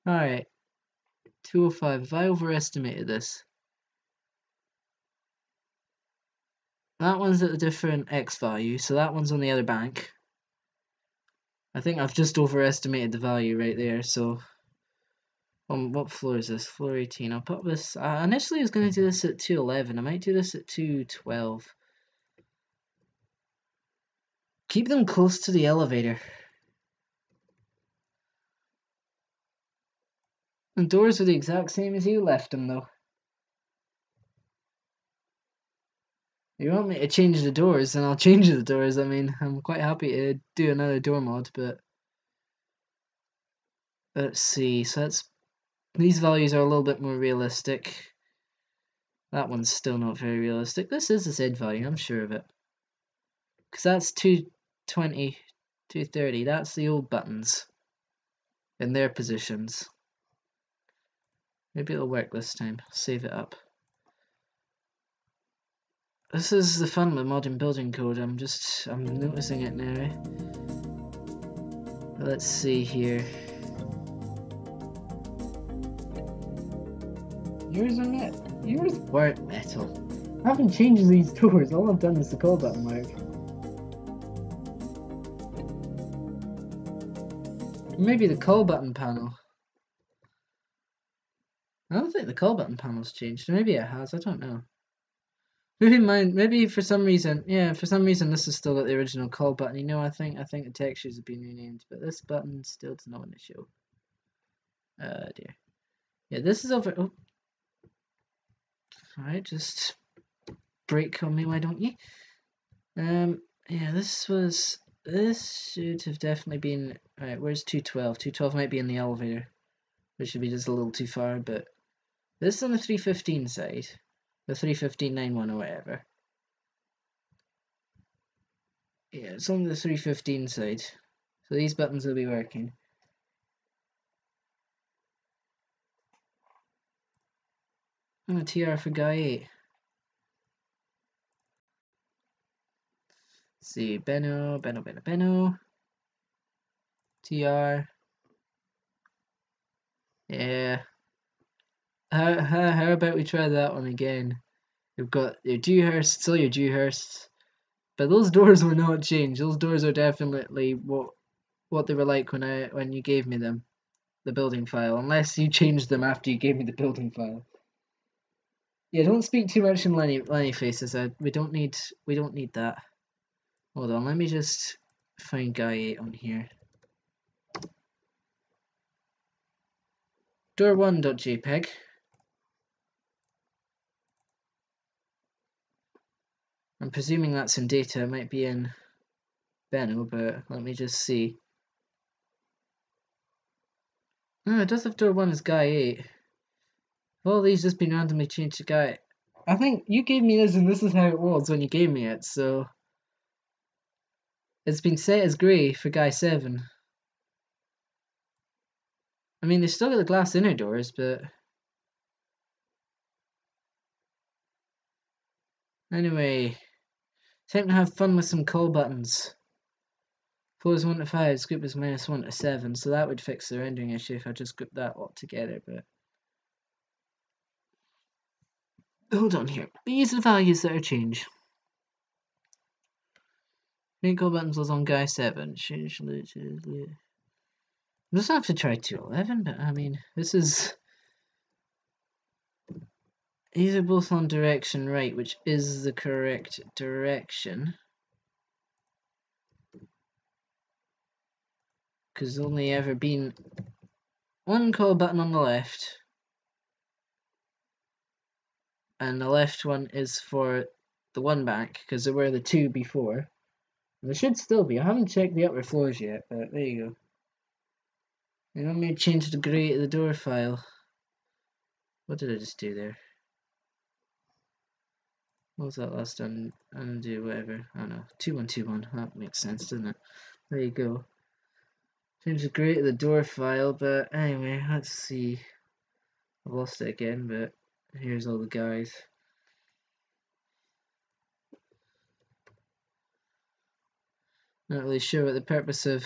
Alright, 205. Have I overestimated this? That one's at a different X value, so that one's on the other bank. I think I've just overestimated the value right there, so... what floor is this? Floor 18. I'll put this... initially I was going to do this at 211. I might do this at 212. Keep them close to the elevator. The doors are the exact same as you left them, though. You want me to change the doors, then I'll change the doors. I mean, I'm quite happy to do another door mod, but... Let's see, so these values are a little bit more realistic. That one's still not very realistic. This is the Z value, I'm sure of it. Because that's 220, 230. That's the old buttons in their positions. Maybe it'll work this time. Save it up. This is the fun with modern building code. I'm noticing it now. Let's see here. Yours weren't metal. I haven't changed these doors. All I've done is the call button work. Maybe the call button panel. I don't think the call button panel's changed. Maybe it has. I don't know. Maybe for some reason, this has still got the original call button. You know, I think the textures have been renamed, but this button still does not want to show. Dear. Yeah, this is over. Oh, Alright, just break on me, why don't you? Yeah, this should have definitely been. Alright, where's 212? 212 might be in the elevator, which should be just a little too far, but this is on the 315 side, the 315.91 or whatever. Yeah, it's on the 315 side, so these buttons will be working. Oh, TR for guy 8. Let's see, Benno, TR. Yeah. How about we try that one again? You've got your Dewhurst, still your Dewhurst, but those doors were not changed. Those doors are definitely what they were like when you gave me them, the building file. Unless you changed them after you gave me the building file. Yeah, don't speak too much in Lenny faces. We don't need that. Hold on, let me just find guy 8 on here. Door1.jpg. I'm presuming that's in data. It might be in Benno, but let me just see. No, it does have door 1 as guy 8. Have all these just been randomly changed to guy? I think you gave me this, and this is how it was when you gave me it, so it's been set as grey for guy 7. I mean, they still got the glass inner doors, but anyway, time to have fun with some call buttons. Floors 1 to 5, group is -1 to 7, so that would fix the rendering issue if I just grouped that all together, but hold on here. These are the values that are changed. Main call buttons was on guy 7. Change I'm just gonna have to try 211, but I mean, these are both on direction right, which is the correct direction. Because there's only ever been one call button on the left, and the left one is for the one back, because there were the 2 before. And there should still be. I haven't checked the upper floors yet, but there you go. And let me change the grey to the door file. What did I just do there? What was that last one? Undo whatever. I don't know. 2121. That makes sense, doesn't it? There you go. Change the grey to the door file, but anyway, let's see. I've lost it again, but here's all the guys. Not really sure what the purpose of.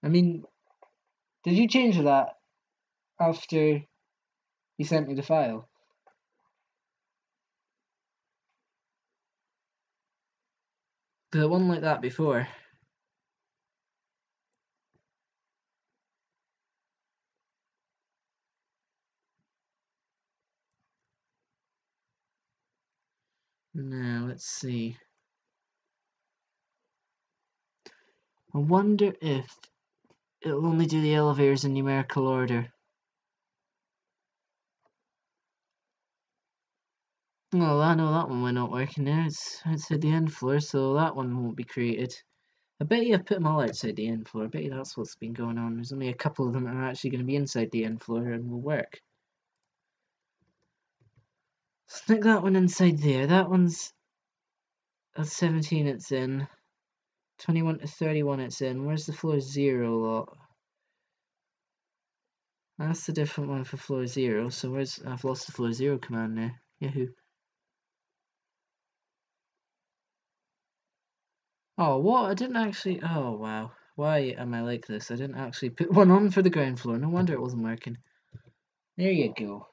I mean, did you change that after you sent me the file? Because it wasn't like that before. Now, let's see. I wonder if it'll only do the elevators in numerical order. Oh, I know that one might not work in there. It's outside the end floor, so that one won't be created. I bet you I've put them all outside the end floor. I bet you that's what's been going on. There's only a couple of them that are actually going to be inside the end floor and will work. Stick that one inside there. That one's at 17 it's in. 21 to 31 it's in. Where's the floor 0 lot? That's the different one for floor 0. So I've lost the floor 0 command now. Yahoo. Oh, what? I didn't actually. Oh, wow. Why am I like this? I didn't actually put one on for the ground floor. No wonder it wasn't working. There you go.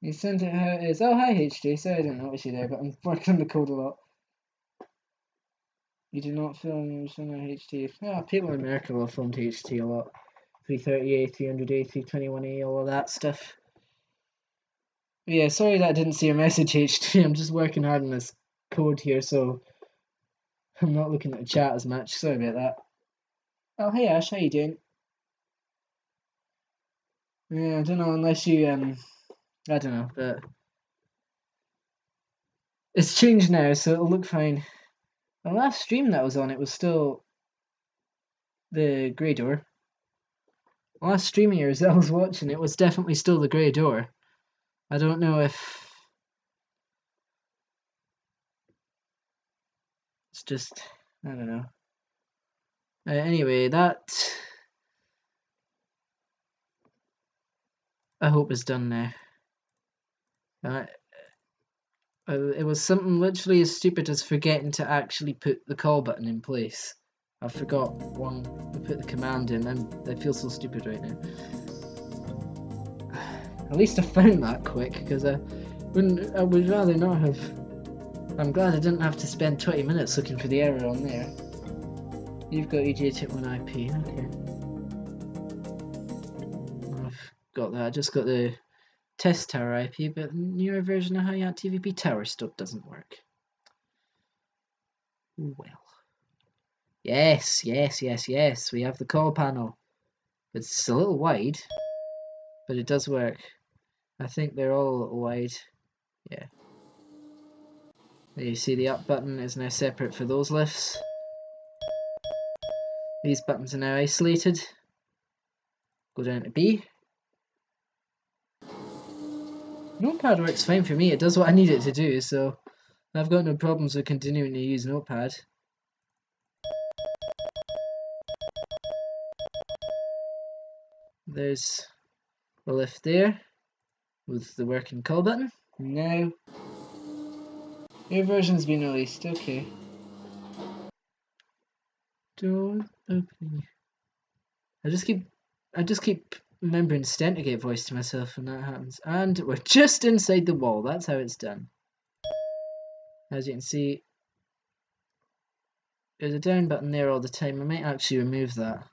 You sent it how it is. Oh, hi HJ. Sorry I didn't notice you there, but I'm working on the code a lot. You do not film HT. Yeah, people in America will film HT a lot. 330A, 300A, 321A, all of that stuff. Yeah, sorry that I didn't see your message, HT. I'm just working hard on this code here, so I'm not looking at the chat as much. Sorry about that. Oh, hey Ash, how you doing? Yeah, I don't know, unless you, I don't know, but it's changed now, so it'll look fine. The last stream that was on, it was still the grey door. The last stream of yours that I was watching, it was definitely still the grey door. I don't know if it's just, I don't know. Anyway, that I hope is done now. It was something literally as stupid as forgetting to actually put the call button in place. I forgot one to put the command in, and I feel so stupid right now. At least I found that quick, because I would rather not have. I'm glad I didn't have to spend 20 minutes looking for the error on there. You've got EJ1 IP, okay. I've got that, I just got the test tower IP, but the newer version of Hayat TVP tower stuff doesn't work. Well. Yes, we have the call panel. It's a little wide, but it does work. I think they're all a little wide. Yeah. There you see the up button is now separate for those lifts. These buttons are now isolated. Go down to B. Notepad works fine for me, it does what I need it to do, so I've got no problems with continuing to use Notepad. There's the lift there with the working call button. Now your version's been released, okay. Door opening. I just keep remembering Stentigate voice to myself when that happens. And we're just inside the wall, that's how it's done. As you can see, there's a down button there all the time. I might actually remove that.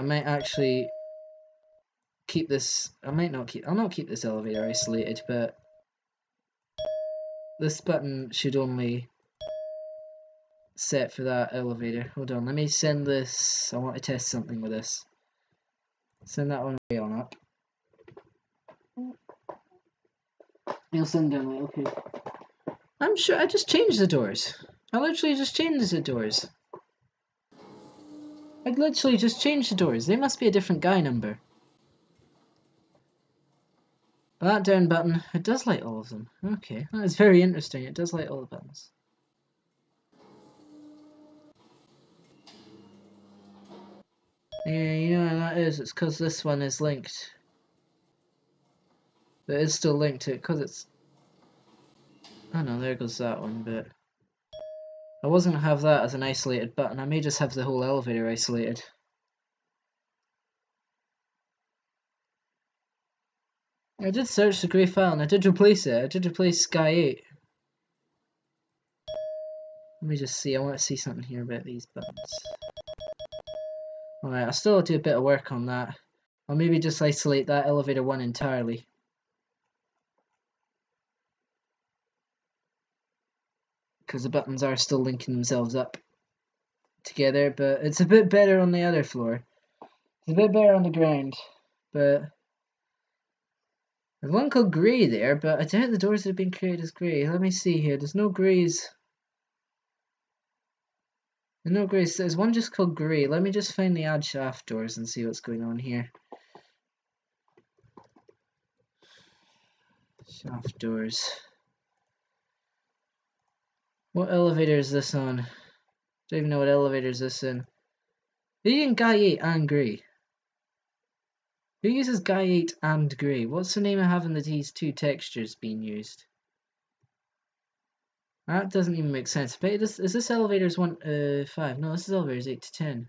I might actually keep this. I'll not keep this elevator isolated, but this button should only set for that elevator. Hold on, let me send this. I want to test something with this. Send that one way on up. You'll send down it, okay. I'm sure I just changed the doors. I literally just changed the doors. I'd literally just changed the doors. They must be a different guy number. That down button, it does light all of them. Okay, that is very interesting. It does light all the buttons. Yeah, you know what that is? It's because this one is linked. But it's still linked to it because it's... Oh no, there goes that one, but... I wasn't going to have that as an isolated button. I may just have the whole elevator isolated. I did search the grey file and I did replace it. I did replace Sky 8. Let me just see. I want to see something here about these buttons. Alright, I'll still do a bit of work on that. I'll maybe just isolate that elevator one entirely. Because the buttons are still linking themselves up together, but it's a bit better on the other floor. It's a bit better on the ground, but there's one called Grey there, but I doubt the doors have been created as grey. Let me see here. There's no greys. There's no greys. There's one just called Grey. Let me just find the add shaft doors and see what's going on here. Shaft doors. What elevator is this on? Don't even know what elevator is this in. Who using Guy 8 and Grey? Who uses Guy 8 and Grey? What's the name of having these two textures being used? That doesn't even make sense. But is this elevator's 1 to 5? No, this is elevator's 8 to 10.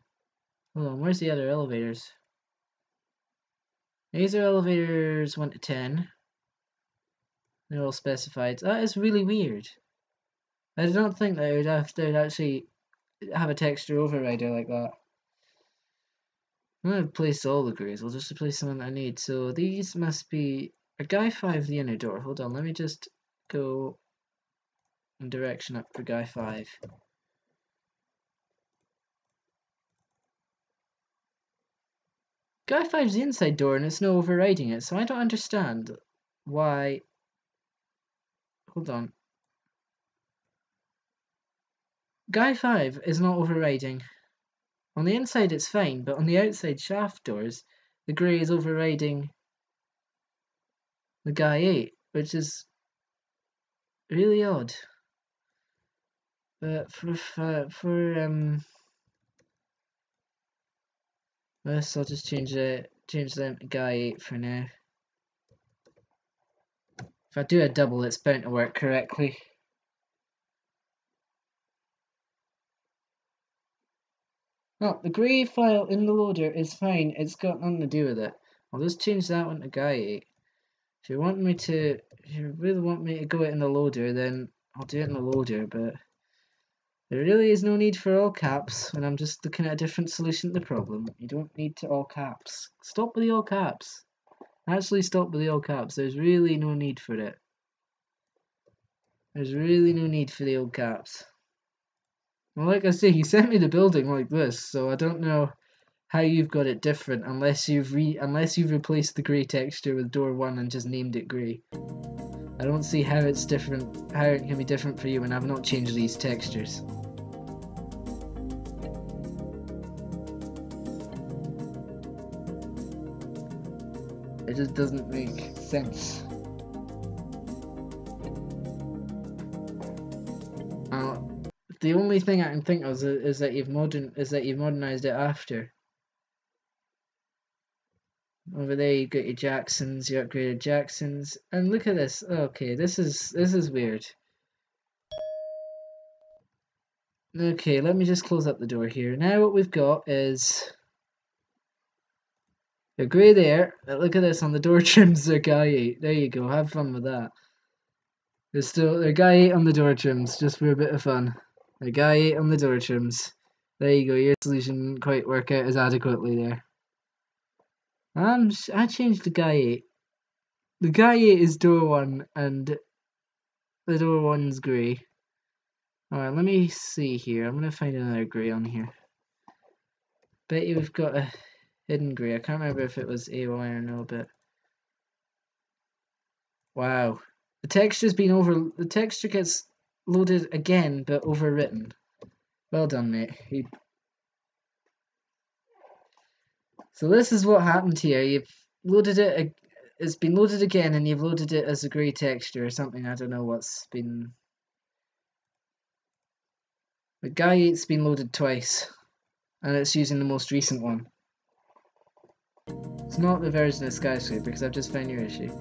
Hold on, where's the other elevators? These are elevators 1 to 10. They're all specified. That is really weird. I don't think they would actually have a texture overrider like that. I'm gonna replace all the greys. I'll just replace the one that I need. So these must be a Guy 5 the inner door. Hold on, let me just go in direction up for Guy 5. Guy 5's the inside door and it's no overriding it, so I don't understand why. Hold on. Guy 5 is not overriding. On the inside it's fine, but on the outside shaft doors, the grey is overriding the Guy 8, which is really odd. But this, I'll just change them to Guy 8 for now. If I do a double, it's bound to work correctly. No, the grey file in the loader is fine. It's got nothing to do with it. I'll just change that one to Guy 8. If you really want me to go it in the loader, then I'll do it in the loader, but there really is no need for all caps when I'm just looking at a different solution to the problem. You don't need to all caps. Stop with the all caps. Actually stop with the all caps. There's really no need for it. There's really no need for the all caps. Well, like I say, he sent me the building like this, so I don't know how you've got it different unless you've replaced the grey texture with door 1 and just named it grey. I don't see how it's different, how it can be different for you when I've not changed these textures. It just doesn't make sense. The only thing I can think of is that you've modernized it after. Over there you got your Jacksons, your upgraded Jacksons, and look at this. Okay, this is weird. Okay, let me just close up the door here. Now what we've got is a grey there. Look at this on the door trims. They're Guy 8. There you go. Have fun with that. They're Guy 8 on the door trims, just for a bit of fun. They're Guy 8 on the door trims. There you go. Your solution didn't quite work out as adequately there. I changed the Guy 8. The Guy 8 is door 1 and the door 1's grey. Alright, let me see here. I'm gonna find another grey on here. Bet you we've got a hidden grey. I can't remember if it was AY or no, but wow. The texture gets loaded again but overwritten. Well done, mate. So this is what happened here. You've loaded it, it's been loaded again and you've loaded it as a grey texture or something. I don't know what's been. The Guy 8's been loaded twice and it's using the most recent one. It's not the version of Skyscraper because I've just found your issue.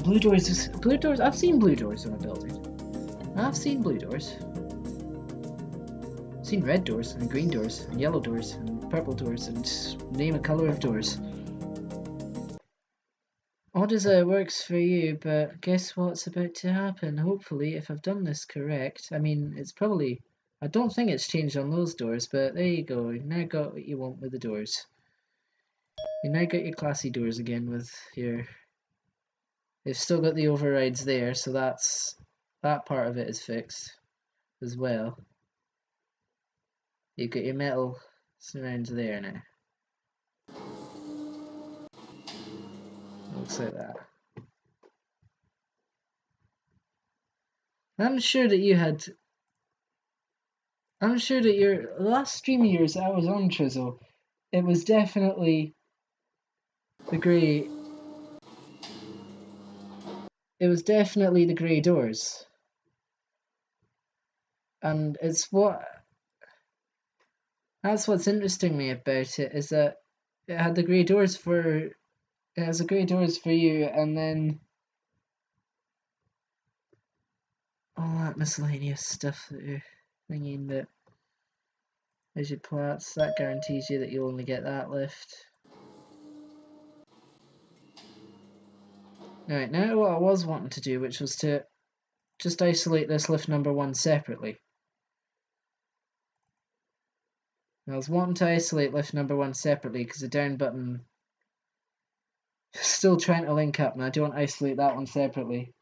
Blue doors. I've seen blue doors in a building. I've seen blue doors. I've seen red doors and green doors and yellow doors and purple doors and name a colour of doors. Odd as it works for you, but guess what's about to happen? Hopefully, if I've done this correct, I mean, it's probably. I don't think it's changed on those doors, but there you go. You've now got what you want with the doors. You now got your classy doors again with your. They've still got the overrides there, so that part of it is fixed as well. You've got your metal surrounds there now. Looks like that. I'm sure that your last stream of yours I was on, Trizzle, it was definitely the grey. It was definitely the grey doors. And that's what's interesting me about it, is that it had the grey doors it has the grey doors for you, and then all that miscellaneous stuff that you're thinking that as your plats, that guarantees you that you'll only get that lift. Alright, now what I was wanting to do, which was to just isolate this lift number 1 separately. I was wanting to isolate lift number 1 separately because the down button is still trying to link up, and I don't want to isolate that one separately.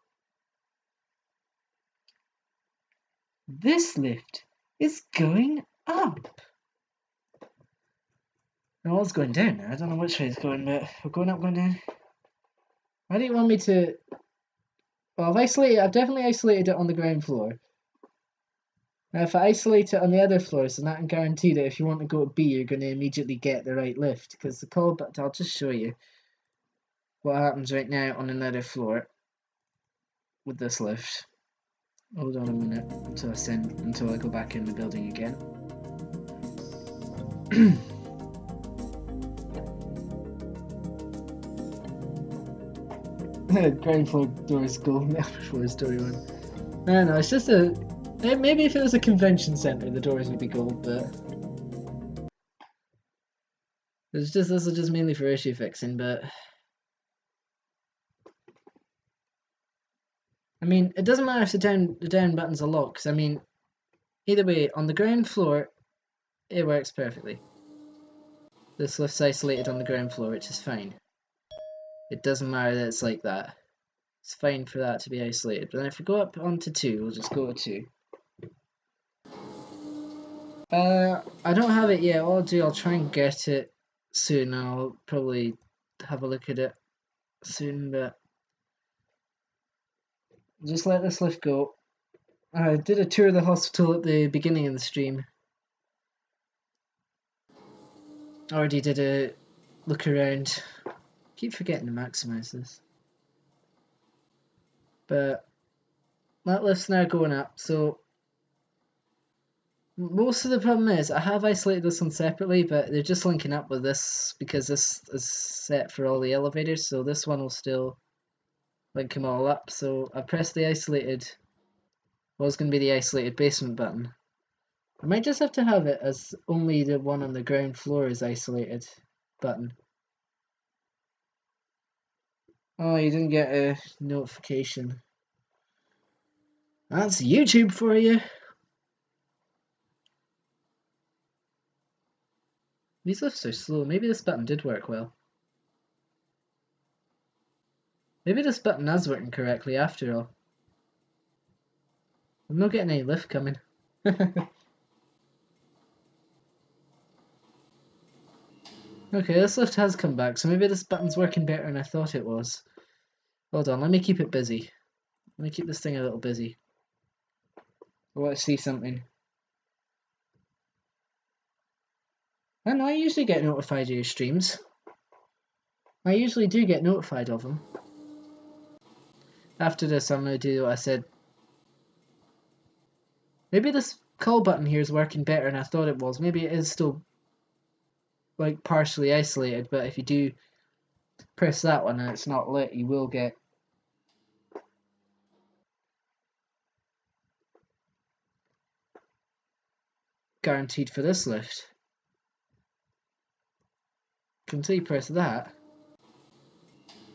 This lift is going up. No, it's going down now. I don't know which way it's going, but we're going up, going down. Why do you want me to... Well, I've definitely isolated it on the ground floor. Now, if I isolate it on the other floors, then I can guarantee that if you want to go to B, you're going to immediately get the right lift. Because the call, but I'll just show you what happens right now on another floor with this lift. Hold on a minute until I go back in the building again. Ground floor doors gold, upper floor is story one. No, it's just a... Maybe if it was a convention center, the doors would be gold, but... This is just mainly for issue fixing, but... I mean, it doesn't matter if the down button's a lock, because I mean, either way, on the ground floor, it works perfectly. This lift's isolated on the ground floor, which is fine. It doesn't matter that it's like that. It's fine for that to be isolated. But then if we go up onto 2, we'll just go to 2. I don't have it yet. What I'll do, I'll try and get it soon. I'll probably have a look at it soon, but just let this lift go. I did a tour of the hospital at the beginning of the stream. Already did a look around. Keep forgetting to maximize this. But that lift's now going up, so most of the problem is I have isolated this one separately, but they're just linking up with this because this is set for all the elevators, so this one will still link them all up. So I pressed the isolated, was going to be the isolated basement button. I might just have to have it as only the one on the ground floor is isolated button. Oh, you didn't get a notification. That's YouTube for you. These lifts are slow. Maybe this button did work well. Maybe this button is working correctly after all. I'm not getting any lift coming. Okay, this lift has come back, so maybe this button's working better than I thought it was. Hold on, let me keep it busy. Let me keep this thing a little busy. I want to see something. I know I usually get notified of your streams. I usually do get notified of them. After this, I'm going to do what I said. Maybe this call button here is working better than I thought it was. Maybe it is still like partially isolated, but if you do press that one and it's not lit, you will get guaranteed for this lift. Until you press that,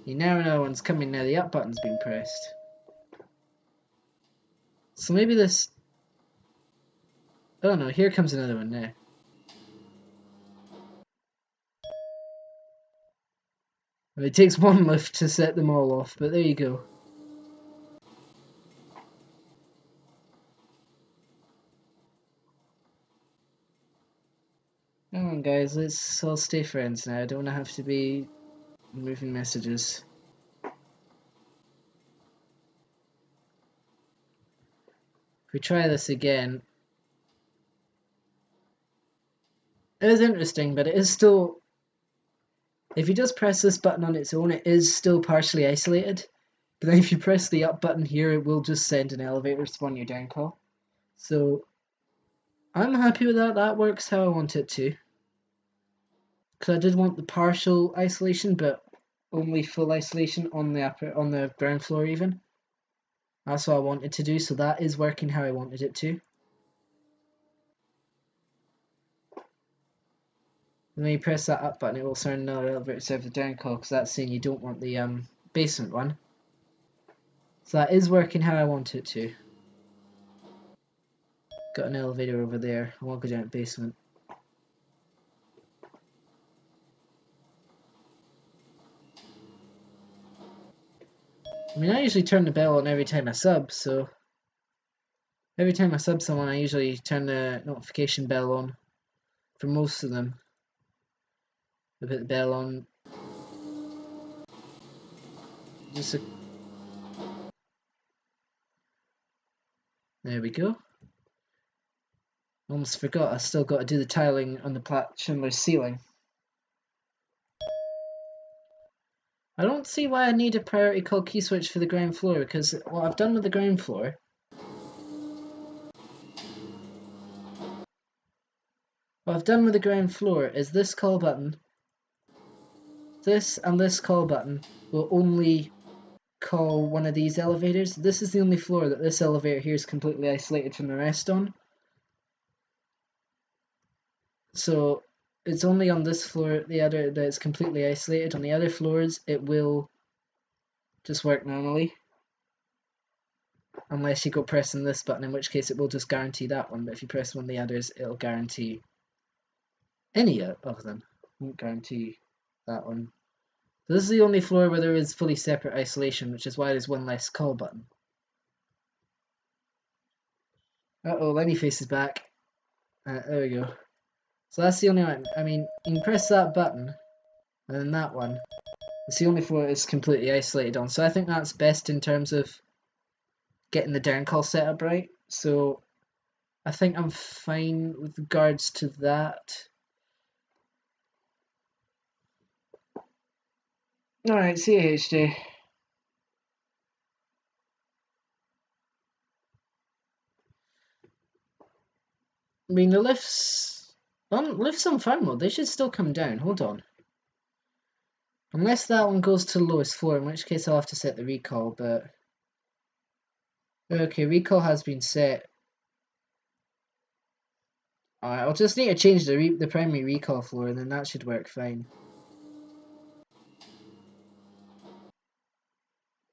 you now know one's coming now. The up button's been pressed. So maybe this... Oh no, here comes another one now. It takes one lift to set them all off, but there you go. Come on guys, let's all stay friends now. I don't want to have to be moving messages. If we try this again... It is interesting, but it is still... If you just press this button on its own, it is still partially isolated. But then if you press the up button here, it will just send an elevator to your down call. So I'm happy with that. That works how I want it to. Because I did want the partial isolation, but only full isolation on the ground floor even. That's what I wanted to do, so that is working how I wanted it to. And when you press that up button, it will send another elevator to the down call, because that's saying you don't want the basement one. So that is working how I want it to. Got an elevator over there. I won't go down to the basement. I mean, I usually turn the bell on every time I sub, so every time I sub someone, I usually turn the notification bell on for most of them. We put the bell on. There we go. Almost forgot, I still got to do the tiling on the Schindler's ceiling. I don't see why I need a priority call key switch for the ground floor, because what I've done with the ground floor is this call button, this and this call button will only call one of these elevators. This is the only floor that this elevator here is completely isolated from the rest on. So it's only on this floor, the other, that it's completely isolated. On the other floors, it will just work normally. Unless you go pressing this button, in which case it will just guarantee that one. But if you press one of the others, it'll guarantee any of them. It won't guarantee that one. So this is the only floor where there is fully separate isolation, which is why there's one less call button. Uh-oh, Lenny faces back. There we go. So that's the only one. I mean, you can press that button, and then that one. It's the only floor it's completely isolated on. So I think that's best in terms of getting the down call setup right. So I think I'm fine with regards to that. Alright, see you, HD. I mean, the lifts on fire mode, they should still come down. Hold on. Unless that one goes to the lowest floor, in which case I'll have to set the recall, but... Okay, recall has been set. Alright, I'll just need to change the primary recall floor, and then that should work fine.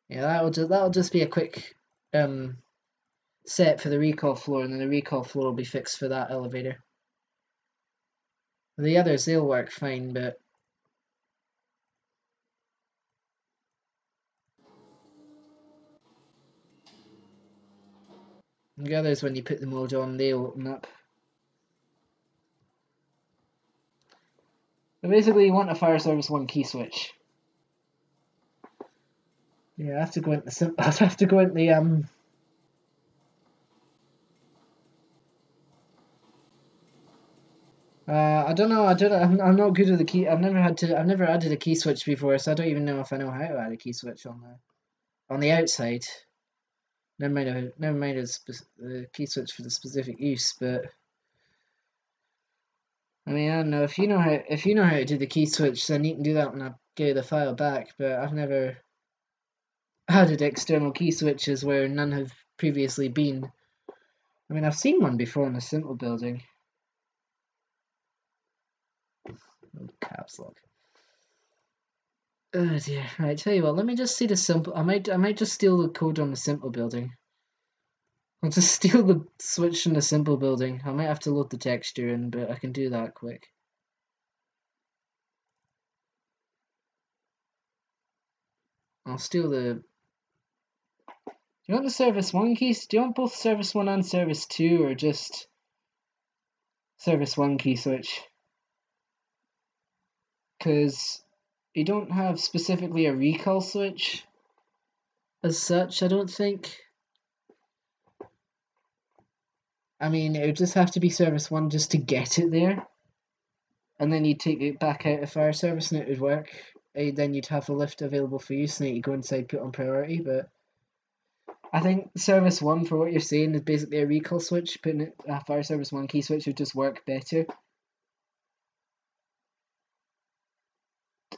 Yeah, that'll just be a quick set for the recall floor, and then the recall floor will be fixed for that elevator. The others, they'll work fine, but... The others, when you put the mode on, they'll open up. So basically, you want a fire service 1 key switch. Yeah, I have to go into the I have to go into the I don't know. I'm not good with the key. I've never added a key switch before, so I don't even know if I know how to add a key switch on the outside. Never mind the key switch for the specific use, but I mean, I don't know if you know how to do the key switch, then you can do that when I give you the file back. But I've never added external key switches where none have previously been. I mean, I've seen one before in a simple building. Oh, caps lock. Oh dear. Right, tell you what, let me just see the simple. I might just steal the code on the simple building. I'll just steal the switch in the simple building. I might have to load the texture in, but I can do that quick. I'll steal the... Do you want the service 1 keys? Do you want both service 1 and service 2, or just service 1 key switch? Because you don't have specifically a recall switch as such, I don't think. I mean, it would just have to be service 1 just to get it there. And then you'd take it back out of fire service and it would work. Then you'd have a lift available for use and then you go inside, put on priority. But I think service 1, for what you're saying, is basically a recall switch. Putting it a fire service 1 key switch would just work better.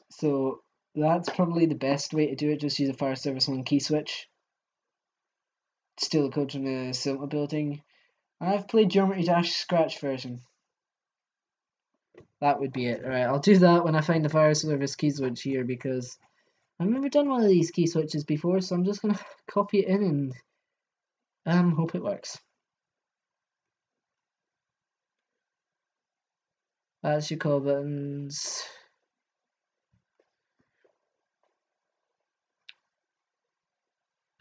So that's probably the best way to do it. Just use a fire service 1 key switch. Steal the code from the simple building. I've played Geometry Dash Scratch version. That would be it. Alright, I'll do that when I find the fire service key switch here, because I've never done one of these key switches before, so I'm just going to copy it in and hope it works. That's your call buttons.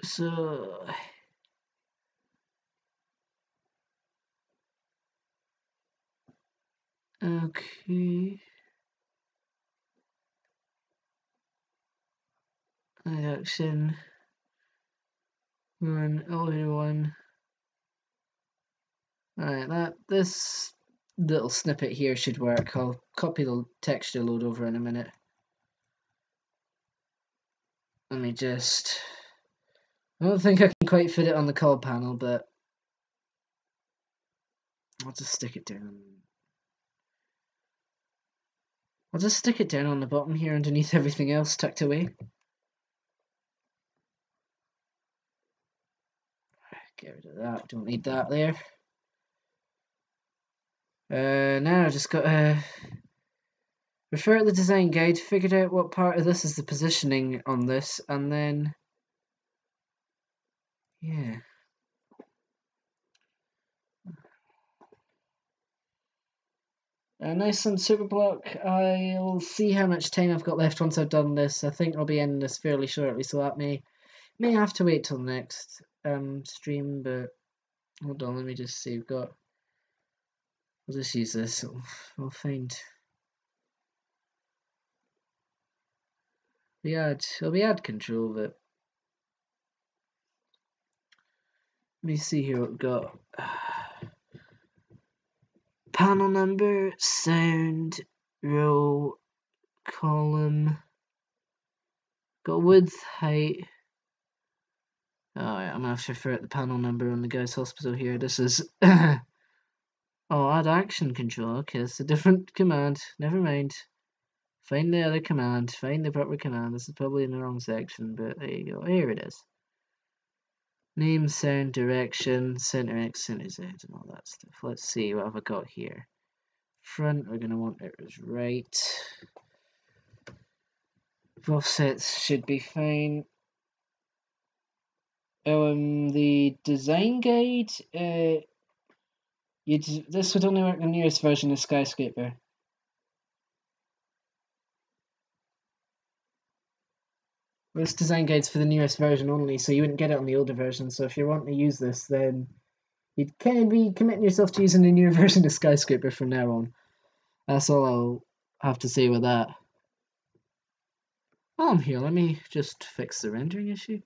So... Okay... action 1, elevator 1. Alright, this little snippet here should work. I'll copy the texture load over in a minute. Let me just... I don't think I can quite fit it on the call panel, but I'll just stick it down. I'll just stick it down on the bottom here underneath everything else tucked away. Get rid of that, don't need that there. Now I've just got to refer to the design guide, figured out what part of this is the positioning on this, and then, yeah. Nice and super block. I'll see how much time I've got left once I've done this. I think I'll be ending this fairly shortly, so that may have to wait till next stream, but hold on, let me just see. We'll just use this. We'll find it'll be ad control, but let me see here what we've got. Panel number, sound, row, column, got width, height. Alright, I'm gonna have to refer to the panel number on the guy's hospital here. This is oh, add action control. Okay, it's a different command. Never mind. Find the other command. Find the proper command. This is probably in the wrong section, but there you go. Here it is. Name, sound, direction, center X, center Z, and all that stuff. Let's see, what have I got here? Front, we're gonna want it as right. Offsets should be fine. The design guide, this would only work in the newest version of Skyscraper. This design guide's for the newest version only, so you wouldn't get it on the older version. So if you're wanting to use this, then you'd kind of be committing yourself to using the newer version of Skyscraper from now on. That's all I'll have to say with that. While I'm here, let me just fix the rendering issue.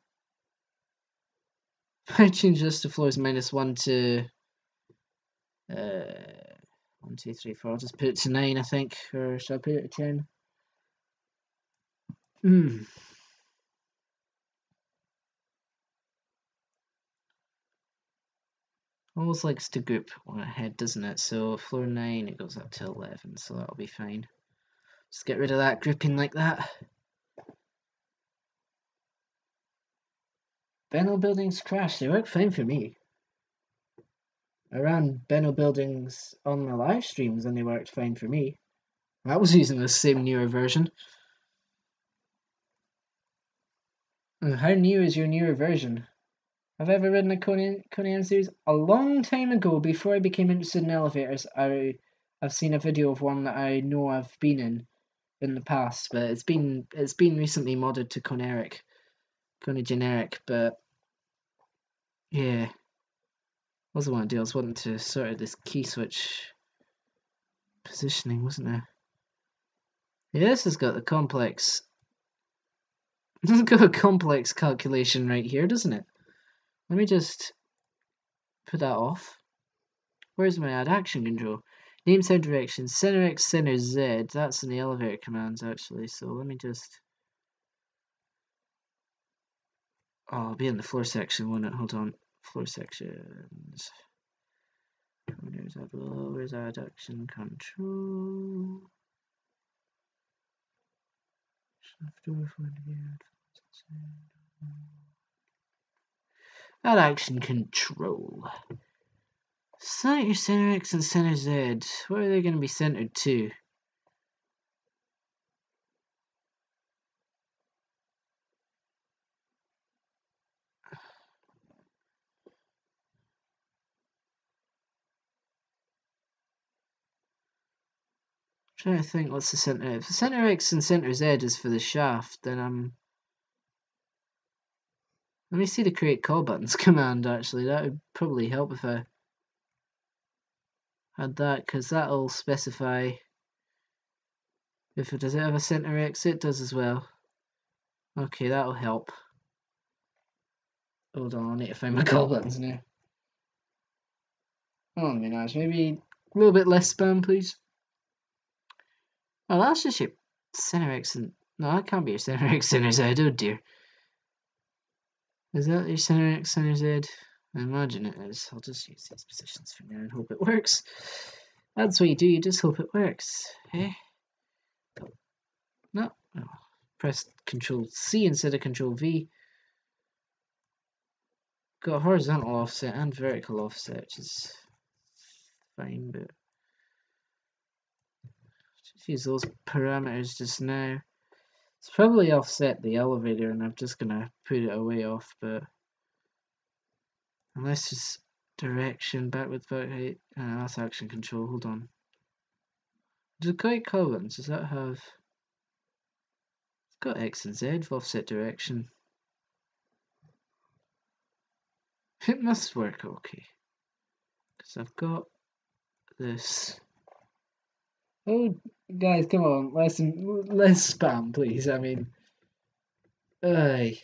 I change this to floors -1 to 1, 2, 3, 4. I'll just put it to 9, I think, or should I put it to 10? Almost likes to group one ahead, doesn't it? So floor 9, it goes up to 11, so that'll be fine. Just get rid of that grouping like that. Benno buildings crash. They work fine for me. I ran Benno buildings on my live streams and they worked fine for me. I was using the same newer version. How new is your newer version? Have I ever ridden a Coney series? A long time ago, before I became interested in elevators, I've seen a video of one that I know I've been in the past, but it's been recently modded to Coney generic, but yeah. What was I want to do? I was wanting to sort of this key switch positioning, wasn't there? Yeah, this has got the complex. This has got a complex calculation right here, doesn't it? Let me just put that off. Where's my add action control? Name, sound, direction, center X, center Z. That's in the elevator commands actually. So let me just. Oh, I'll be in the floor section, won't it? Hold on. Floor sections. Where's add action control? Add action control. Select your center X and center Z. Where are they going to be centered to? I'm trying to think what's the center. If the center X and center Z is for the shaft, then let me see the create call buttons command actually. That would probably help if I had that, because that'll specify if it does it have a center X. It does as well. Okay, that'll help. Hold on, I need to find my call buttons now. Oh, my gosh, maybe a little bit less spam, please. Oh, that's just your center X and... No, that can't be your center X, center Z, oh dear. Is that your center X, center Z? I imagine it is. I'll just use these positions for now and hope it works. That's what you do, you just hope it works. Eh? No. Oh. Press Control C instead of Control V. Got horizontal offset and vertical offset, which is fine, but just use those parameters just now. It's probably offset the elevator and I'm just gonna put it away off, but unless it's direction, backward, back height, that's action control, hold on. Does it got columns? Does that have... It's got X and Z for offset direction. It must work okay. Because I've got this. Oh, guys, come on, less spam, please. I mean, I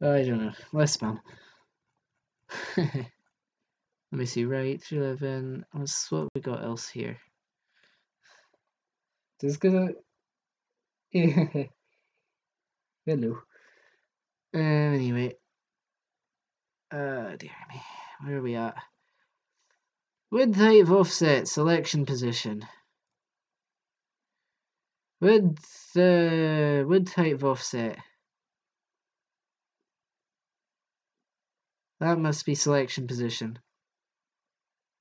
don't know, less spam. Let me see, right, 311. What's what we got else here? Just gonna... Yeah. Hello. Anyway. Dear me. Where are we at? Width, height of offset, selection position. Width, height of offset. That must be selection position.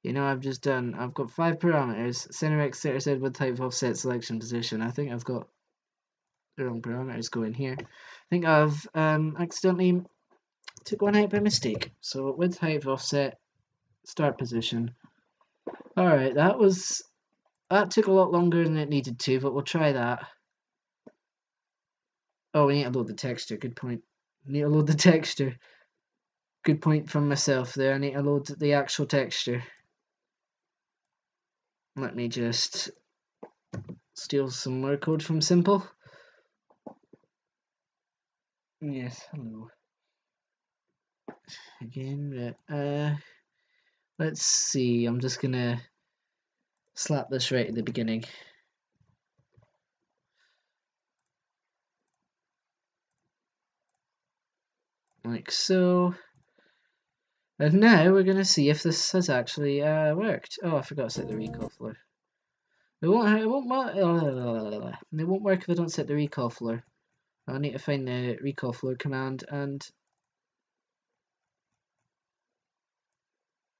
You know, I've got 5 parameters. Center X, center Z, width, height of offset, selection position. I think I've got the wrong parameters going here. I think I've accidentally took one out by mistake. So width, height of offset, start position. Alright, that took a lot longer than it needed to, but we'll try that. Oh, we need to load the texture, good point. Need to load the texture. Good point from myself there, I need to load the actual texture. Let me just steal some more code from Simple. Yes, hello. Again, let's see, I'm just gonna slap this right at the beginning. Like so. And now we're gonna see if this has actually worked. Oh, I forgot to set the recall floor. It won't work if I don't set the recall floor. I'll need to find the recall floor command and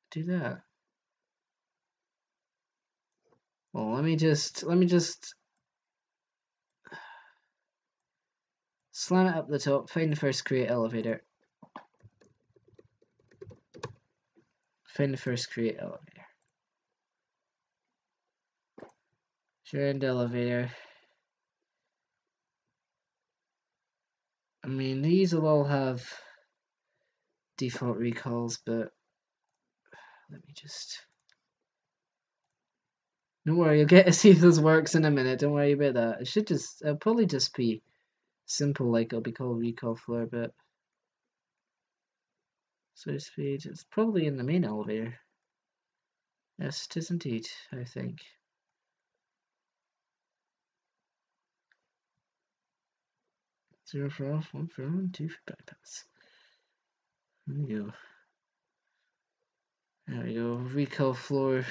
do that. Well, let me just slam it up the top, find the first create elevator. Find the first create elevator. End elevator. I mean, these will all have default recalls, but let me just... Don't worry, you'll get to see if this works in a minute. Don't worry about that. It should just... It'll probably just be simple, like it'll be called recall floor, but... So speed, it's probably in the main elevator. Yes, it is indeed, I think. Zero for off, 1 for on, 2 for backpass. There we go. There we go. Recall floor.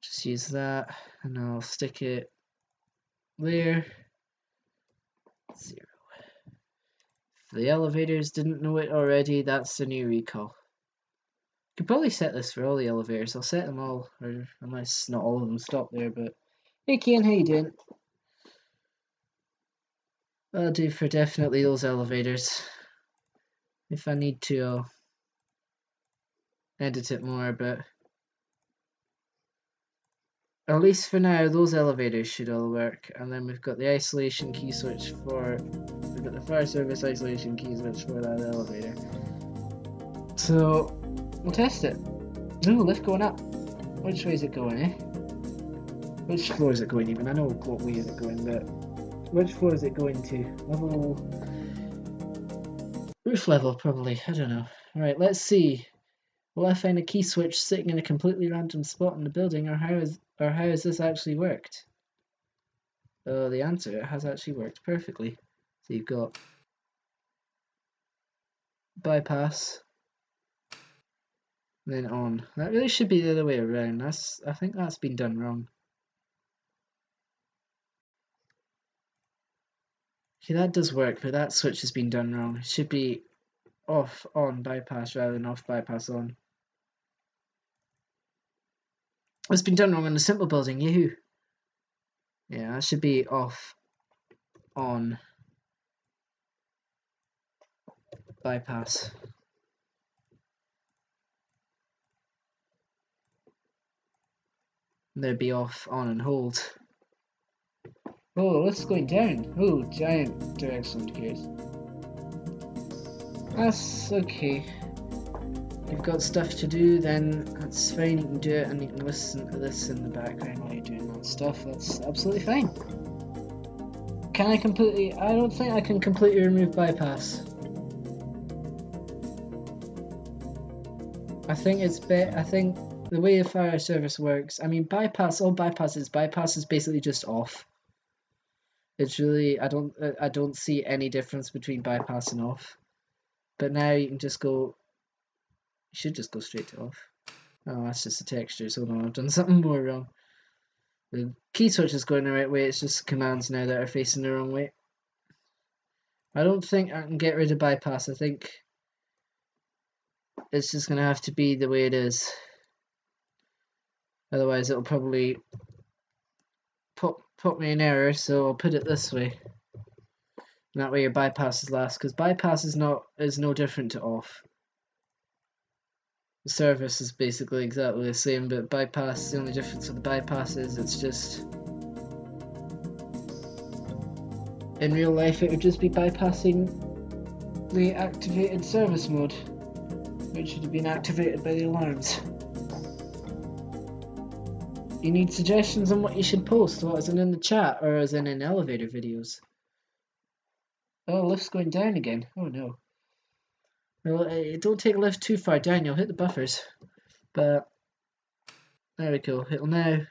Just use that, and I'll stick it there. 0. If the elevators didn't know it already, that's the new recall. Could probably set this for all the elevators. I'll set them all, or unless not all of them stop there. But hey, Kian, how you doing? I'll do for definitely those elevators. If I need to, I'll edit it more, but at least for now, those elevators should all work. And then we've got the isolation key switch for... We've got the fire service isolation key switch for that elevator. So, we'll test it. Ooh, lift going up. Which way is it going, eh? Which floor is it going even? I know what way is it going, but... Which floor is it going to? Level... Roof level, probably. I don't know. Alright, let's see. Will I find a key switch sitting in a completely random spot in the building, or how has this actually worked? Oh, the answer, it has actually worked perfectly. So you've got bypass, then on. That really should be the other way around. I think that's been done wrong. Okay, that does work, but that switch has been done wrong. It should be off, on, bypass rather than off, bypass, on. It's been done wrong on the simple building, yahoo! Yeah, that should be off, on, bypass. And there'd be off, on, and hold. Oh, lift's going down. Oh, giant directional indicators. That's okay. You've got stuff to do, then that's fine, you can do it, and you can listen to this in the background while you're doing that stuff. That's absolutely fine. Can I completely... I don't think I can completely remove bypass. I think it's I think the way the fire service works, I mean bypass, all bypass is basically just off. It's really, I don't see any difference between bypass and off. But now you can just go, you should just go straight to off. Oh, that's just the textures. Hold on, I've done something more wrong. The key switch is going the right way, it's just commands now that are facing the wrong way. I don't think I can get rid of bypass. I think it's just going to have to be the way it is. Otherwise it'll probably put me in error, so I'll put it this way. And that way your bypass is last, because bypass is no different to off. The service is basically exactly the same, but bypass, the only difference with the bypass is it's just... In real life it would just be bypassing the activated service mode, which should have been activated by the alarms. You need suggestions on what you should post, what is in the chat, or as in elevator videos? Oh, lift's going down again. Oh no. Well, don't take a lift too far down, you'll hit the buffers. But, there we go. It'll now...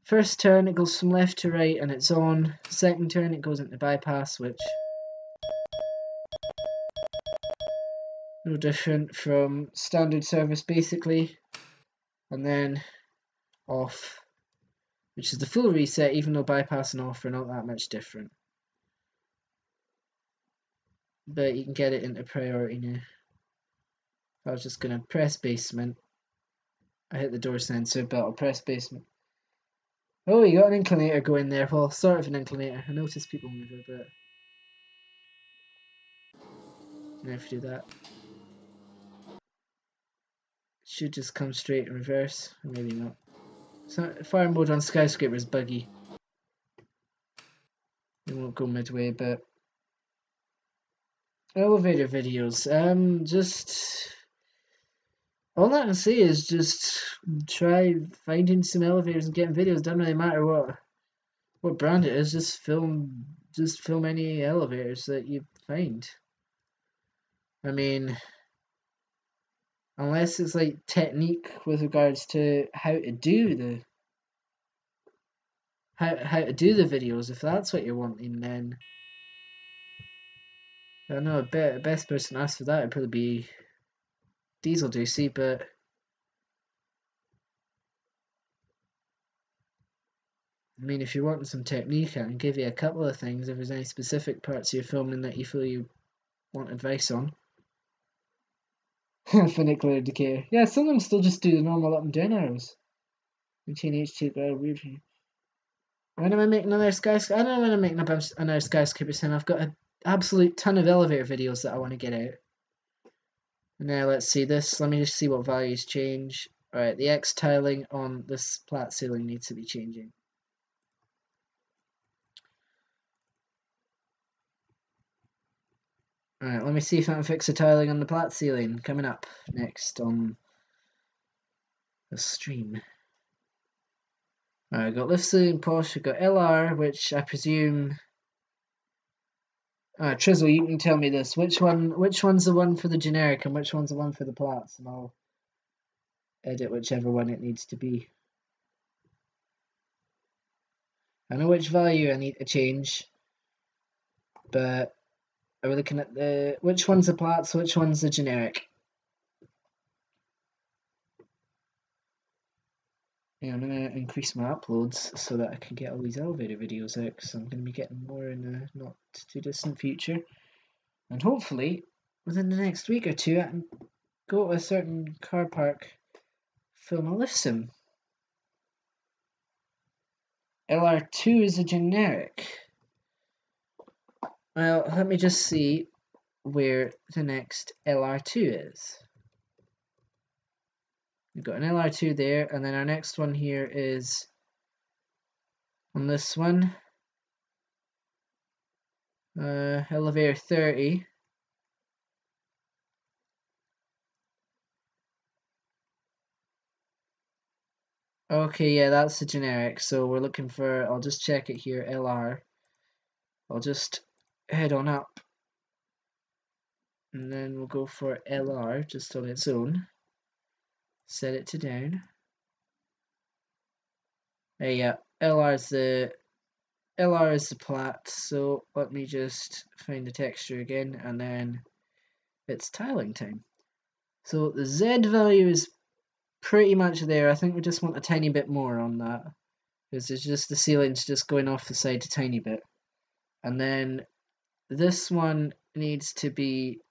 First turn, it goes from left to right and it's on. Second turn, it goes into bypass, which... No different from standard service, basically. And then... off, which is the full reset, even though bypass and off are not that much different. But you can get it into priority now. I was just going to press basement. I hit the door sensor, but I'll press basement. Oh, you got an inclinator going there. Well, sort of an inclinator. I noticed people move a bit. Now if you do that, it should just come straight in reverse, or maybe not. So fire mode on Skyscraper is buggy. It won't go midway, but elevator videos. Just all I can say is just try finding some elevators and getting videos. Doesn't really matter what brand it is. Just film any elevators that you find. I mean, unless it's like technique with regards to how to do the videos. If that's what you're wanting, then I don't know. The best person to ask for that would probably be Diesel Deucey, but I mean, if you're wanting some technique, I can give you a couple of things. If there's any specific parts of your filming that you feel you want advice on. Funicular indicator. Yeah, some of them still just do the normal up and down arrows. Maintain H2 weird. When am I making another skyscraper? I don't know when I'm making another Skyscrapersim. I've got an absolute ton of elevator videos that I want to get out. Now let's see this. Let me just see what values change. Alright, the X tiling on this flat ceiling needs to be changing. Alright, let me see if I can fix the tiling on the flat ceiling. Coming up next on the stream. Alright, got lift ceiling posh, we've got LR, which I presume... Trizzle, you can tell me this. Which one's the one for the generic and which one's the one for the plats? And I'll edit whichever one it needs to be. I know which value I need to change, but are we looking at which one's the plats, which one's the generic? Yeah, I'm going to increase my uploads so that I can get all these elevator videos out, because I'm going to be getting more in the not too distant future. And hopefully, within the next week or two, I can go to a certain car park, film a lift sim. LR2 is a generic. Well, let me just see where the next LR2 is. We've got an LR2 there, and then our next one here is on this one. Elevator 30. Okay, yeah, that's the generic. So we're looking for, I'll just check it here, LR. I'll just head on up. And then we'll go for LR just on its own. Set it to down. Yeah, LR is the plat. So let me just find the texture again, and then it's tiling time. So the Z value is pretty much there. I think we just want a tiny bit more on that, because it's just the ceiling's just going off the side a tiny bit. And then this one needs to be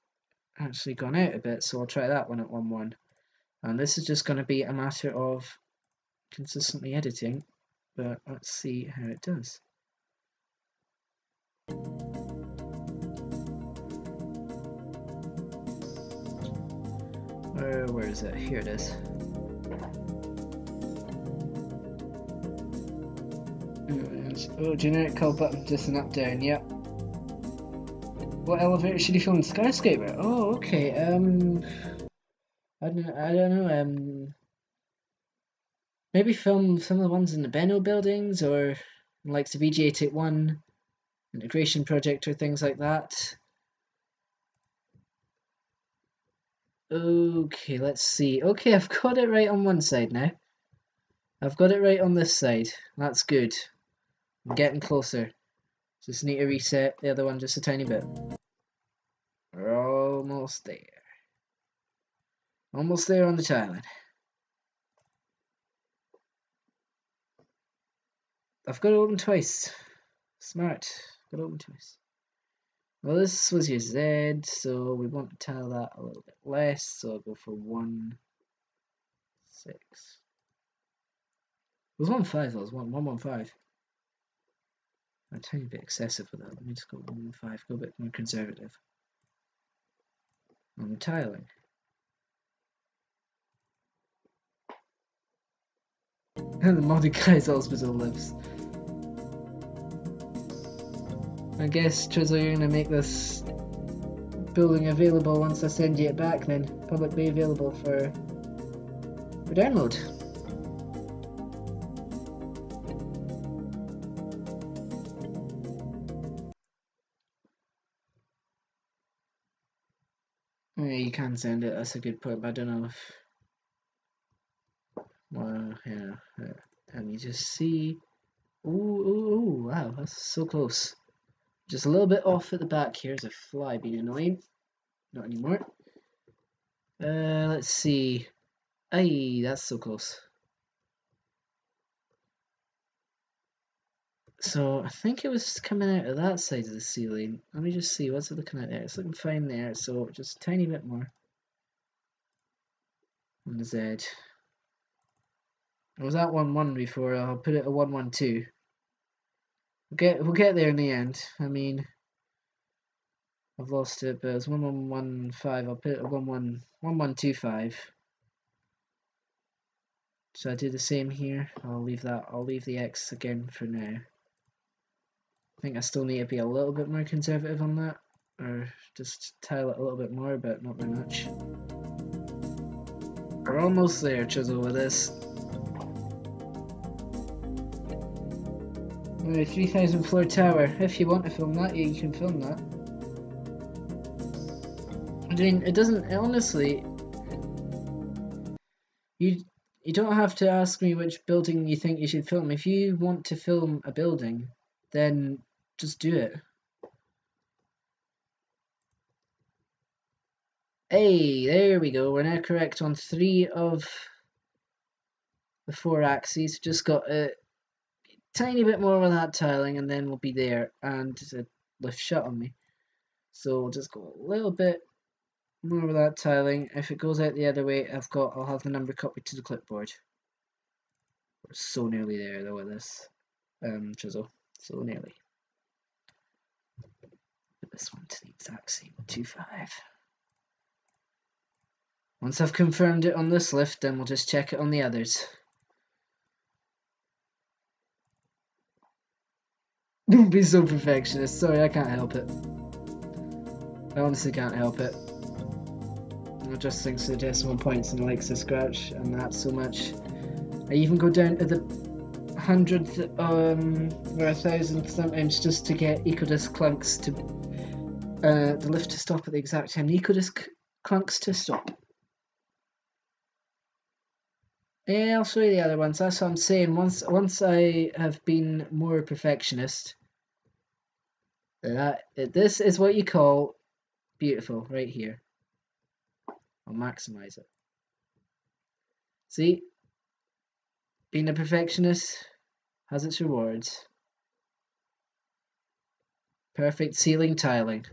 actually gone out a bit, so I'll try that one at 1.1. And this is just going to be a matter of consistently editing, but let's see how it does. Where is it? Here it is. Oh, generic call button, just an up down, yep. What elevator should you film in Skyscraper? Oh, okay. I don't know. Maybe film some of the ones in the Benno buildings, or like the VG881 integration project, or things like that. Okay, let's see. Okay, I've got it right on one side now. I've got it right on this side. That's good. I'm getting closer. Just need to reset the other one just a tiny bit. We're almost there. Almost there on the tiling. I've got it open twice. Smart. Got it open twice. Well, this was your Z, so we want to tile that a little bit less, so I'll go for 1.6. It was 1.5, that was 1.15. A tiny bit excessive with that. Let me just go 1.15, go a bit more conservative. On the tiling. And the modded guy's hospital lives. I guess, Trizzle, you're gonna make this building available once I send you it back then. Publicly available for download. Yeah, you can send it, that's a good point, but I don't know if... Well, yeah, let me just see... Ooh, wow, that's so close. Just a little bit off at the back here. There's a fly being annoying. Not anymore. Let's see. Aye, that's so close. So I think it was coming out of that side of the ceiling. Let me just see, what's it looking at there? It's looking fine there, so just a tiny bit more on the Z. It was at 1.1 before, I'll put it at 1.12. We'll get there in the end. I mean, I've lost it, but it's 1.115. I'll put it at 1.125. So I do the same here. I'll leave the X again for now. I think I still need to be a little bit more conservative on that, or just tile it a little bit more, but not very much. We're almost there, Chisel, with this. 3,000 floor tower. If you want to film that, yeah, you can film that. I mean, it doesn't, honestly, you don't have to ask me which building you think you should film. If you want to film a building, then just do it. Hey, there we go. We're now correct on 3 of the 4 axes. Just got a tiny bit more with that tiling and then we'll be there. And a lift shut on me. So we'll just go a little bit more with that tiling. If it goes out the other way, I'll have the number copied to the clipboard. We're so nearly there though with this chisel. So nearly. Put this one to the exact same 2.5. Once I've confirmed it on this lift, then we'll just check it on the others. Don't be so perfectionist. Sorry, I can't help it. I honestly can't help it. I just think the decimal points and likes to scratch, and that's so much. I even go down to the 100th or 1,000th sometimes just to get ecodisc clunks to the lift to stop at the exact time. The ecodisc clunks to stop. Yeah, I'll show you the other ones. That's what I'm saying. Once I have been more perfectionist, this is what you call beautiful right here. I'll maximize it. See, being a perfectionist has its rewards. Perfect ceiling tiling.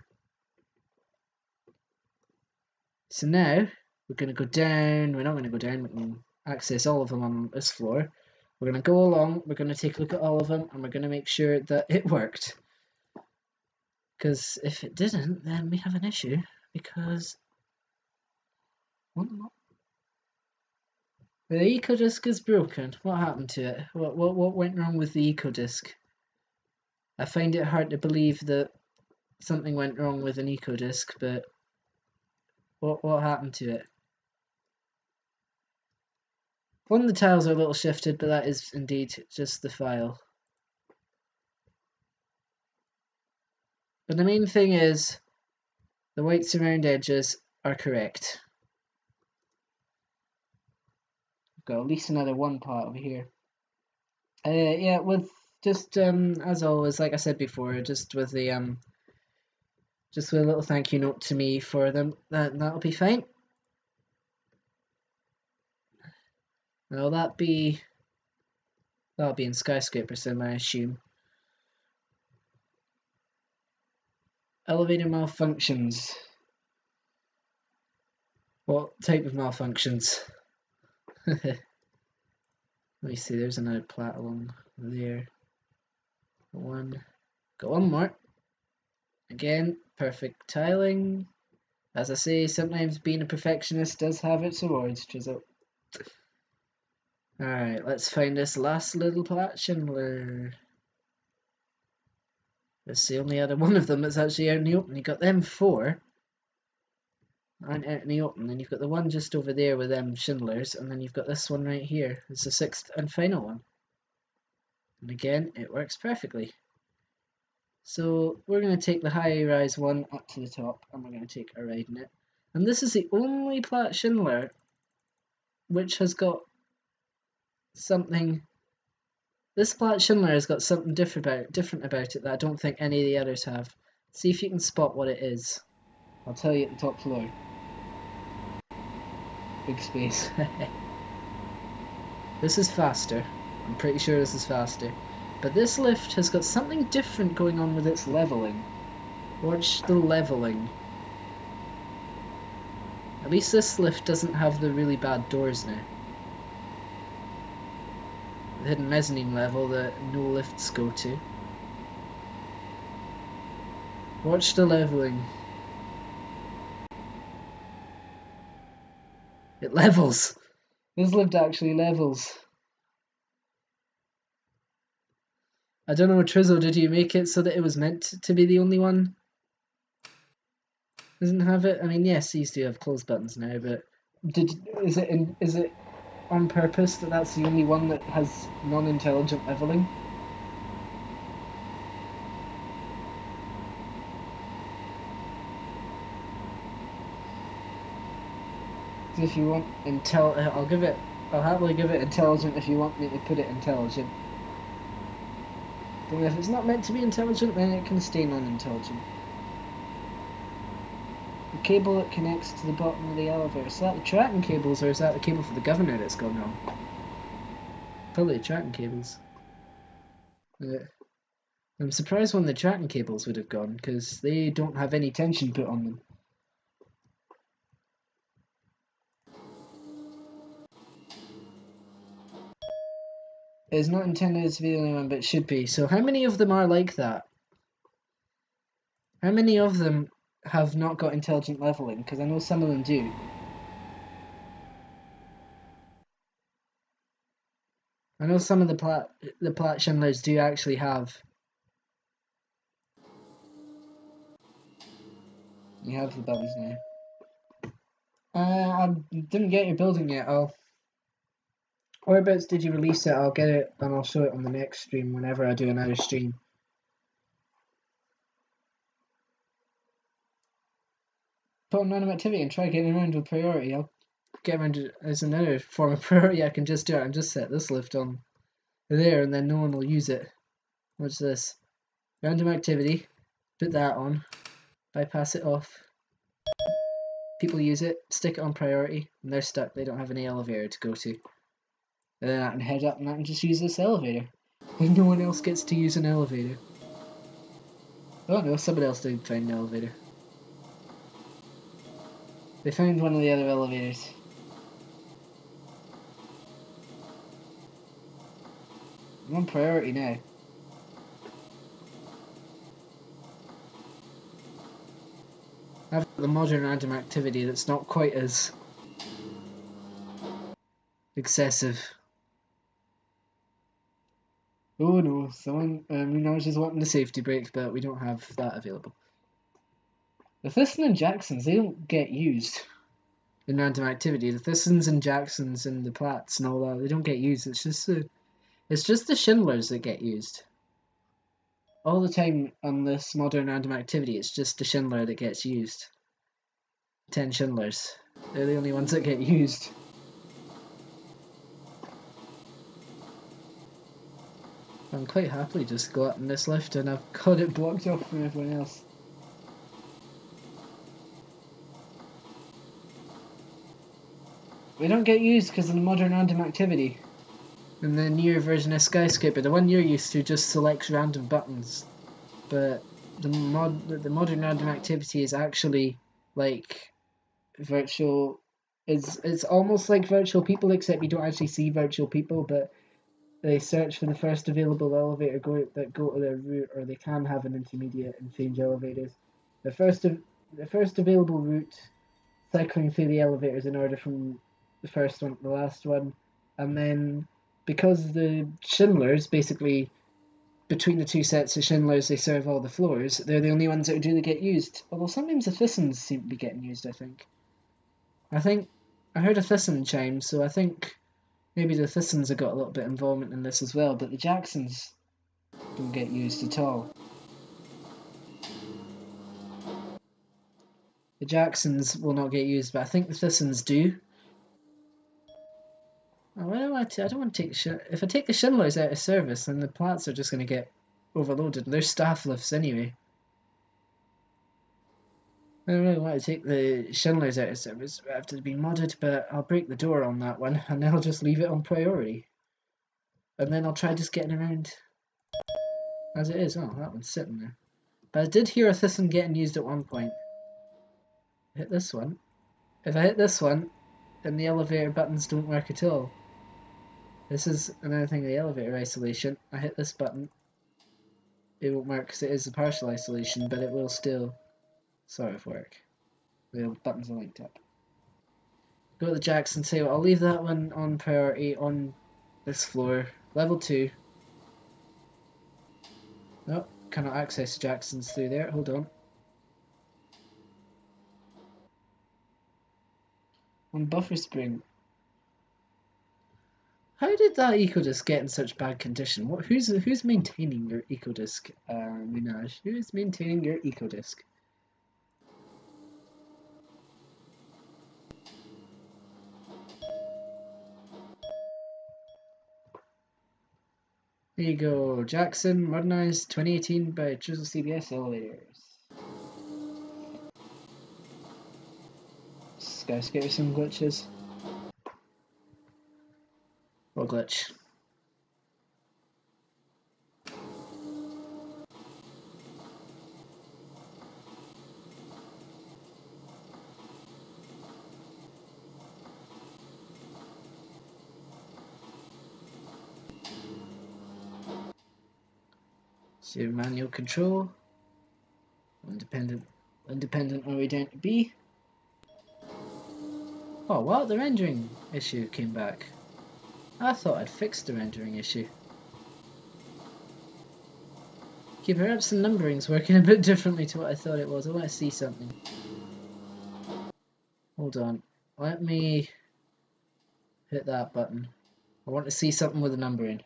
So now we're going to go down. We're not going to go down. We can access all of them on this floor. We're going to go along. We're going to take a look at all of them, and we're going to make sure that it worked. Because if it didn't, then we have an issue. Because the ecodisc is broken. What happened to it? What went wrong with the ecodisc? I find it hard to believe that something went wrong with an ecodisc, but what happened to it? One of the tiles are a little shifted, but that is indeed just the file. But the main thing is the whites around edges are correct. I've got at least another one part over here. Yeah, with just as always, like I said before, just with a little thank you note to me for them. That'll be fine. Now that'll be in Skyscrapersim, I assume. Elevator malfunctions. What type of malfunctions? Let me see, there's another plat along there. Got one more. Again, perfect tiling. As I say, sometimes being a perfectionist does have its rewards, Chisel. Alright, let's find this last little plat Schindler. That's the only other one of them that's actually out in the open. You got them 4 aren't out in the open, and you've got the one just over there with them Schindlers, and then you've got this one right here. It's the 6th and final one. And again, it works perfectly. So we're going to take the high-rise one up to the top, and we're going to take a ride in it. And this is the only plat Schindler which has got something. This plat Schindler has got something different about it that I don't think any of the others have. See if you can spot what it is. I'll tell you at the top floor. Big space. This is faster. I'm pretty sure this is faster. But this lift has got something different going on with its leveling. Watch the leveling. At least this lift doesn't have the really bad doors now. The hidden mezzanine level that no lifts go to. Watch the leveling. It levels. This lift actually levels. I don't know, Trizzo, did you make it so that it was meant to be the only one? Doesn't have it? I mean, yes, these do have close buttons now, but is it on purpose that that's the only one that has non-intelligent leveling? If you want I'll happily give it intelligent if you want me to put it intelligent. But if it's not meant to be intelligent, then it can stay non-intelligent. The cable that connects to the bottom of the elevator, is that the tracking cables or is that the cable for the governor that's gone wrong? Probably the tracking cables. I'm surprised when the tracking cables would have gone, because they don't have any tension put on them. It's not intended to be the only one, but it should be. So how many of them are like that? How many of them have not got intelligent leveling? Because I know some of them do. I know some of the plat Schindlers do actually have. You have the buttons now. I didn't get your building yet. Whereabouts did you release it? I'll get it and I'll show it on the next stream whenever I do another stream. Put on random activity and try getting around with priority. I'll get around to, as another form of priority. I can just do it and just set this lift on there and then no one will use it. Watch this. Random activity. Put that on. Bypass it off. People use it. Stick it on priority and they're stuck. They don't have any elevator to go to. And then I can head up and I can just use this elevator. And no one else gets to use an elevator. Oh no, somebody else did find an elevator. They found one of the other elevators. I'm on priority now. I've got the modern random activity that's not quite as excessive. Oh no, someone, I was just wanting the safety brake, but we don't have that available. The Thyssen and Jacksons, they don't get used in random activity. The Thissens and Jacksons and the Platts and all that, they don't get used. It's just the Schindlers that get used. All the time on this modern random activity, it's just the Schindler that gets used. 10 Schindlers. They're the only ones that get used. I'm quite happily just go up in this lift and I've got it blocked off from everyone else. They don't get used because of the modern random activity. And the newer version of Skyscraper, the one you're used to, just selects random buttons. But the modern random activity is actually like virtual. It's almost like virtual people, except you don't actually see virtual people, but they search for the first available elevator that go to their route, or they can have an intermediate and change elevators. The first available route, cycling through the elevators in order from the first one to the last one, and then because the Schindlers basically between the two sets of Schindlers they serve all the floors, they're the only ones that really get used. Although sometimes the Thissens seem to be getting used. I think I heard a Thyssen chime, so I think maybe the Thissens have got a little bit of involvement in this as well, but the Jacksons don't get used at all. The Jacksons will not get used, but I think the Thissens do. Oh, I don't want to take if I take the Schindlers out of service, then the Platts are just going to get overloaded. They're staff lifts anyway. I don't really want to take the Schindlers out of service after being modded, but I'll break the door on that one, and then I'll just leave it on priority. And then I'll try just getting around as it is. Oh, that one's sitting there. But I did hear a Thyssen getting used at one point. Hit this one. If I hit this one, then the elevator buttons don't work at all. This is another thing, the elevator isolation. I hit this button. It won't work because it is a partial isolation, but it will still sort of work. The buttons are linked up. Go to the Jackson table. I'll leave that one on priority on this floor. Level 2. Nope, cannot access Jacksons through there. Hold on. On buffer spring. How did that ecodisk get in such bad condition? Who's maintaining your ecodisk, Minaj? Who's maintaining your ecodisk? There you go, Jackson, modernized 2018 by Drizzle CBS Elevators. Skyscrapersim glitches. Or glitch. So manual control. Independent are we down to B? Oh, what? The rendering issue came back. I thought I'd fixed the rendering issue. Okay, perhaps the numbering's working a bit differently to what I thought it was. I want to see something. Hold on. Let me hit that button. I want to see something with the numbering.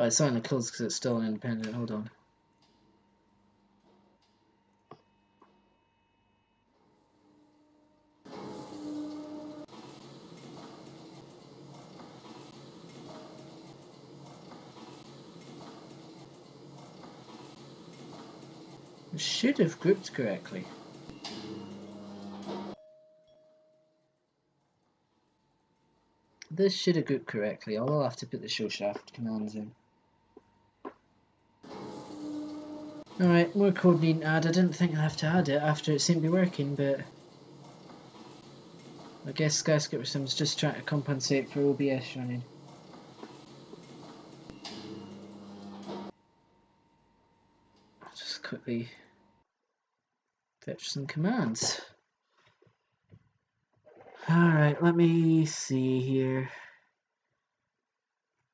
Oh, it's not closed because it's still an independent. Hold on. It should have grouped correctly. This should have grouped correctly. I'll have to put the show shaft commands in. Alright, more code needing add. I didn't think I'd have to add it after it seemed to be working, but I guess Skyscrapersim's just trying to compensate for OBS running. I'll just quickly fetch some commands. Alright, let me see here.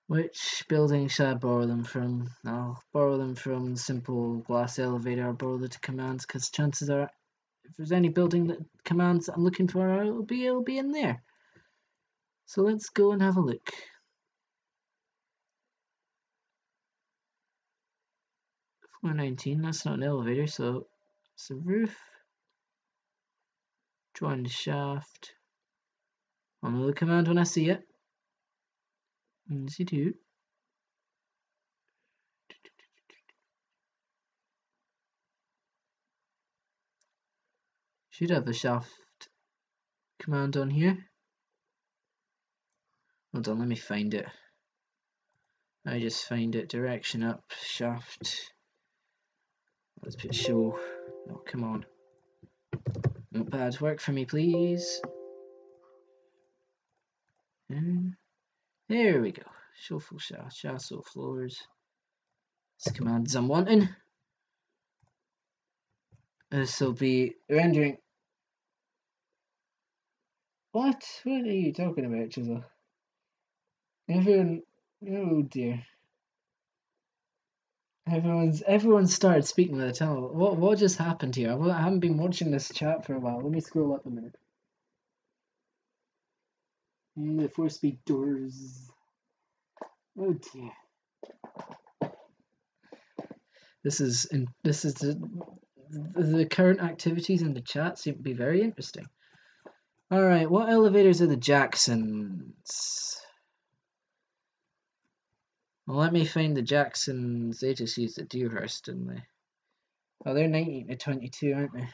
Which building should I borrow them from? I'll borrow them from simple glass elevator. I'll borrow the commands because chances are if there's any building that commands that I'm looking for, it'll be in there. So let's go and have a look. Floor 19, that's not an elevator, so it's a roof. Join the shaft. I'll know the command when I see it. Easy to. Should have the shaft command on here. Hold on, let me find it. I just find it. Direction up, shaft. Let's put show. Oh, come on. Not bad. Work for me, please. And there we go. Show full shaft. Shaft so floors. It's commands I'm wanting. This will be rendering. What? What are you talking about, Chisel? Everyone. Oh dear. Everyone started speaking with the tunnel. What just happened here? I haven't been watching this chat for a while. Let me scroll up a minute. The 4-speed doors. Oh dear. This is the current activities in the chat seem to be very interesting. All right, what elevators are the Jacksons? Well, let me find the Jacksons. They just used the Dewhurst, didn't they? Oh, they're 19 to 22, aren't they?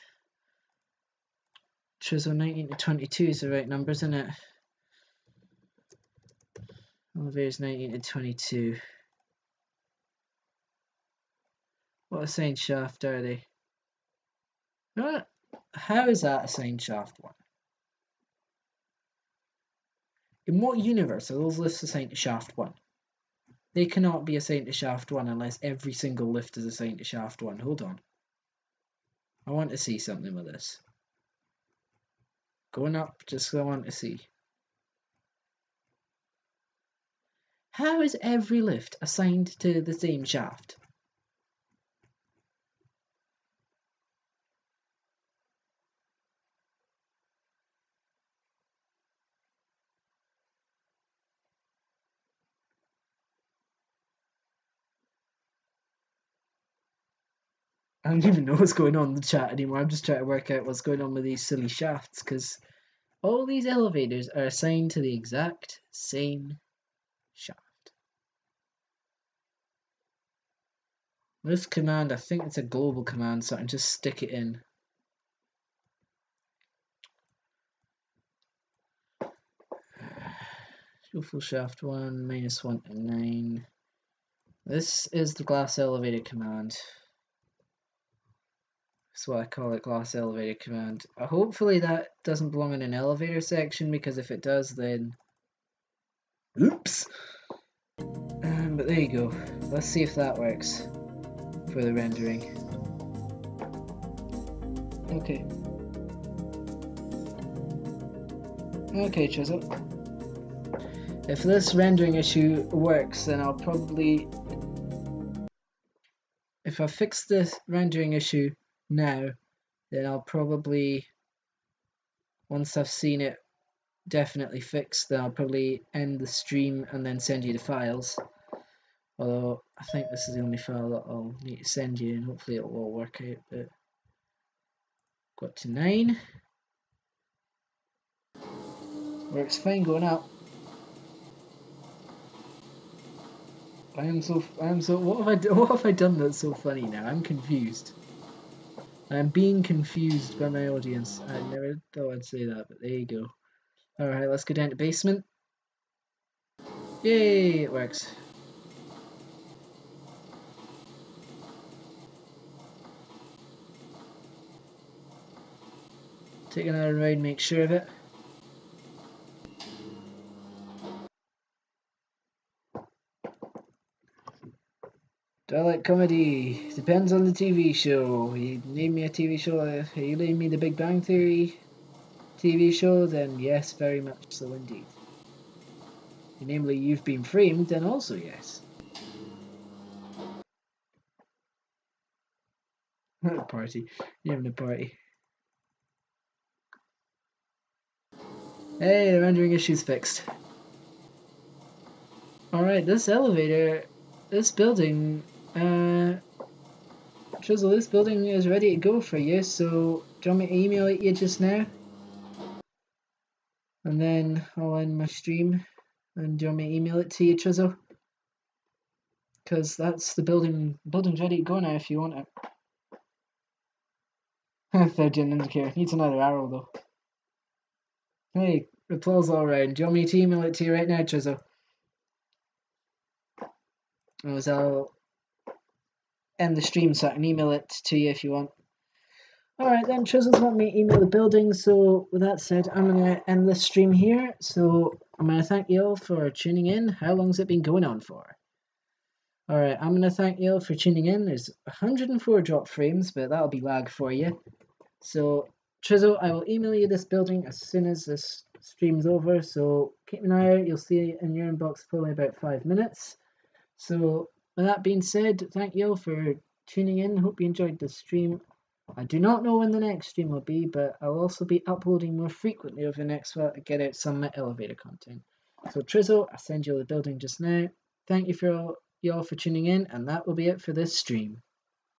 Trizzle 19 to 22 is the right numbers, isn't it? Elevators 19 to 22. What assigned shaft are they? What? How is that assigned shaft 1? In what universe are those lifts assigned to shaft 1? They cannot be assigned to shaft 1 unless every single lift is assigned to shaft 1. Hold on. I want to see something with this. Going up, just I want to see. How is every lift assigned to the same shaft? I don't even know what's going on in the chat anymore. I'm just trying to work out what's going on with these silly shafts because all these elevators are assigned to the exact same shaft. This command, I think it's a global command, so I can just stick it in. Full shaft 1, -1 to 9. This is the glass elevator command. That's what I call it, glass elevator command. Hopefully that doesn't belong in an elevator section, because if it does, then oops. But there you go. Let's see if that works for the rendering. Okay. Okay, Chisel. If this rendering issue works, then I'll probably... If I fix this rendering issue now, then I'll probably, once I've seen it definitely fixed, then I'll probably end the stream and then send you the files. Although I think this is the only file that I'll need to send you, and hopefully it'll all work out. But got to 9. Works fine going up. I am so. What have I done that's so funny now? I'm confused. I'm being confused by my audience. I never thought I'd say that, but there you go. Alright, let's go down to basement. Yay, it works. Take another ride, make sure of it. Do I like comedy? Depends on the TV show. You name me a TV show, you name me the Big Bang Theory TV show, then yes, very much so indeed. Namely, You've Been Framed, then also yes. Party. You're having a party. Hey, the rendering issue's fixed. Alright, this elevator, this building, Chisel, this building is ready to go for you, so do you want me to email it you just now? And then I'll end my stream. And do you want me to email it to you, Chisel? Because that's the building. Building's ready to go now if you want it. Third gen indicator. Needs another arrow though. Hey, applause all round. Do you want me to email it to you right now, Chisel? Or I'll end the stream so I can email it to you if you want. Alright then, Chisel's want me to email the building, so with that said, I'm going to end this stream here. So I'm going to thank you all for tuning in. How long's it been going on for? Alright, I'm going to thank you all for tuning in. There's 104 drop frames, but that'll be lag for you. So, Chisel, I will email you this building as soon as this stream's over, so keep an eye out. You'll see it in your inbox probably about 5 minutes. So, with that being said, thank you all for tuning in. Hope you enjoyed the stream. I do not know when the next stream will be, but I'll also be uploading more frequently over the next while to get out some of my elevator content. So Trizzle, I send you the building just now. Thank you all for tuning in, and that will be it for this stream.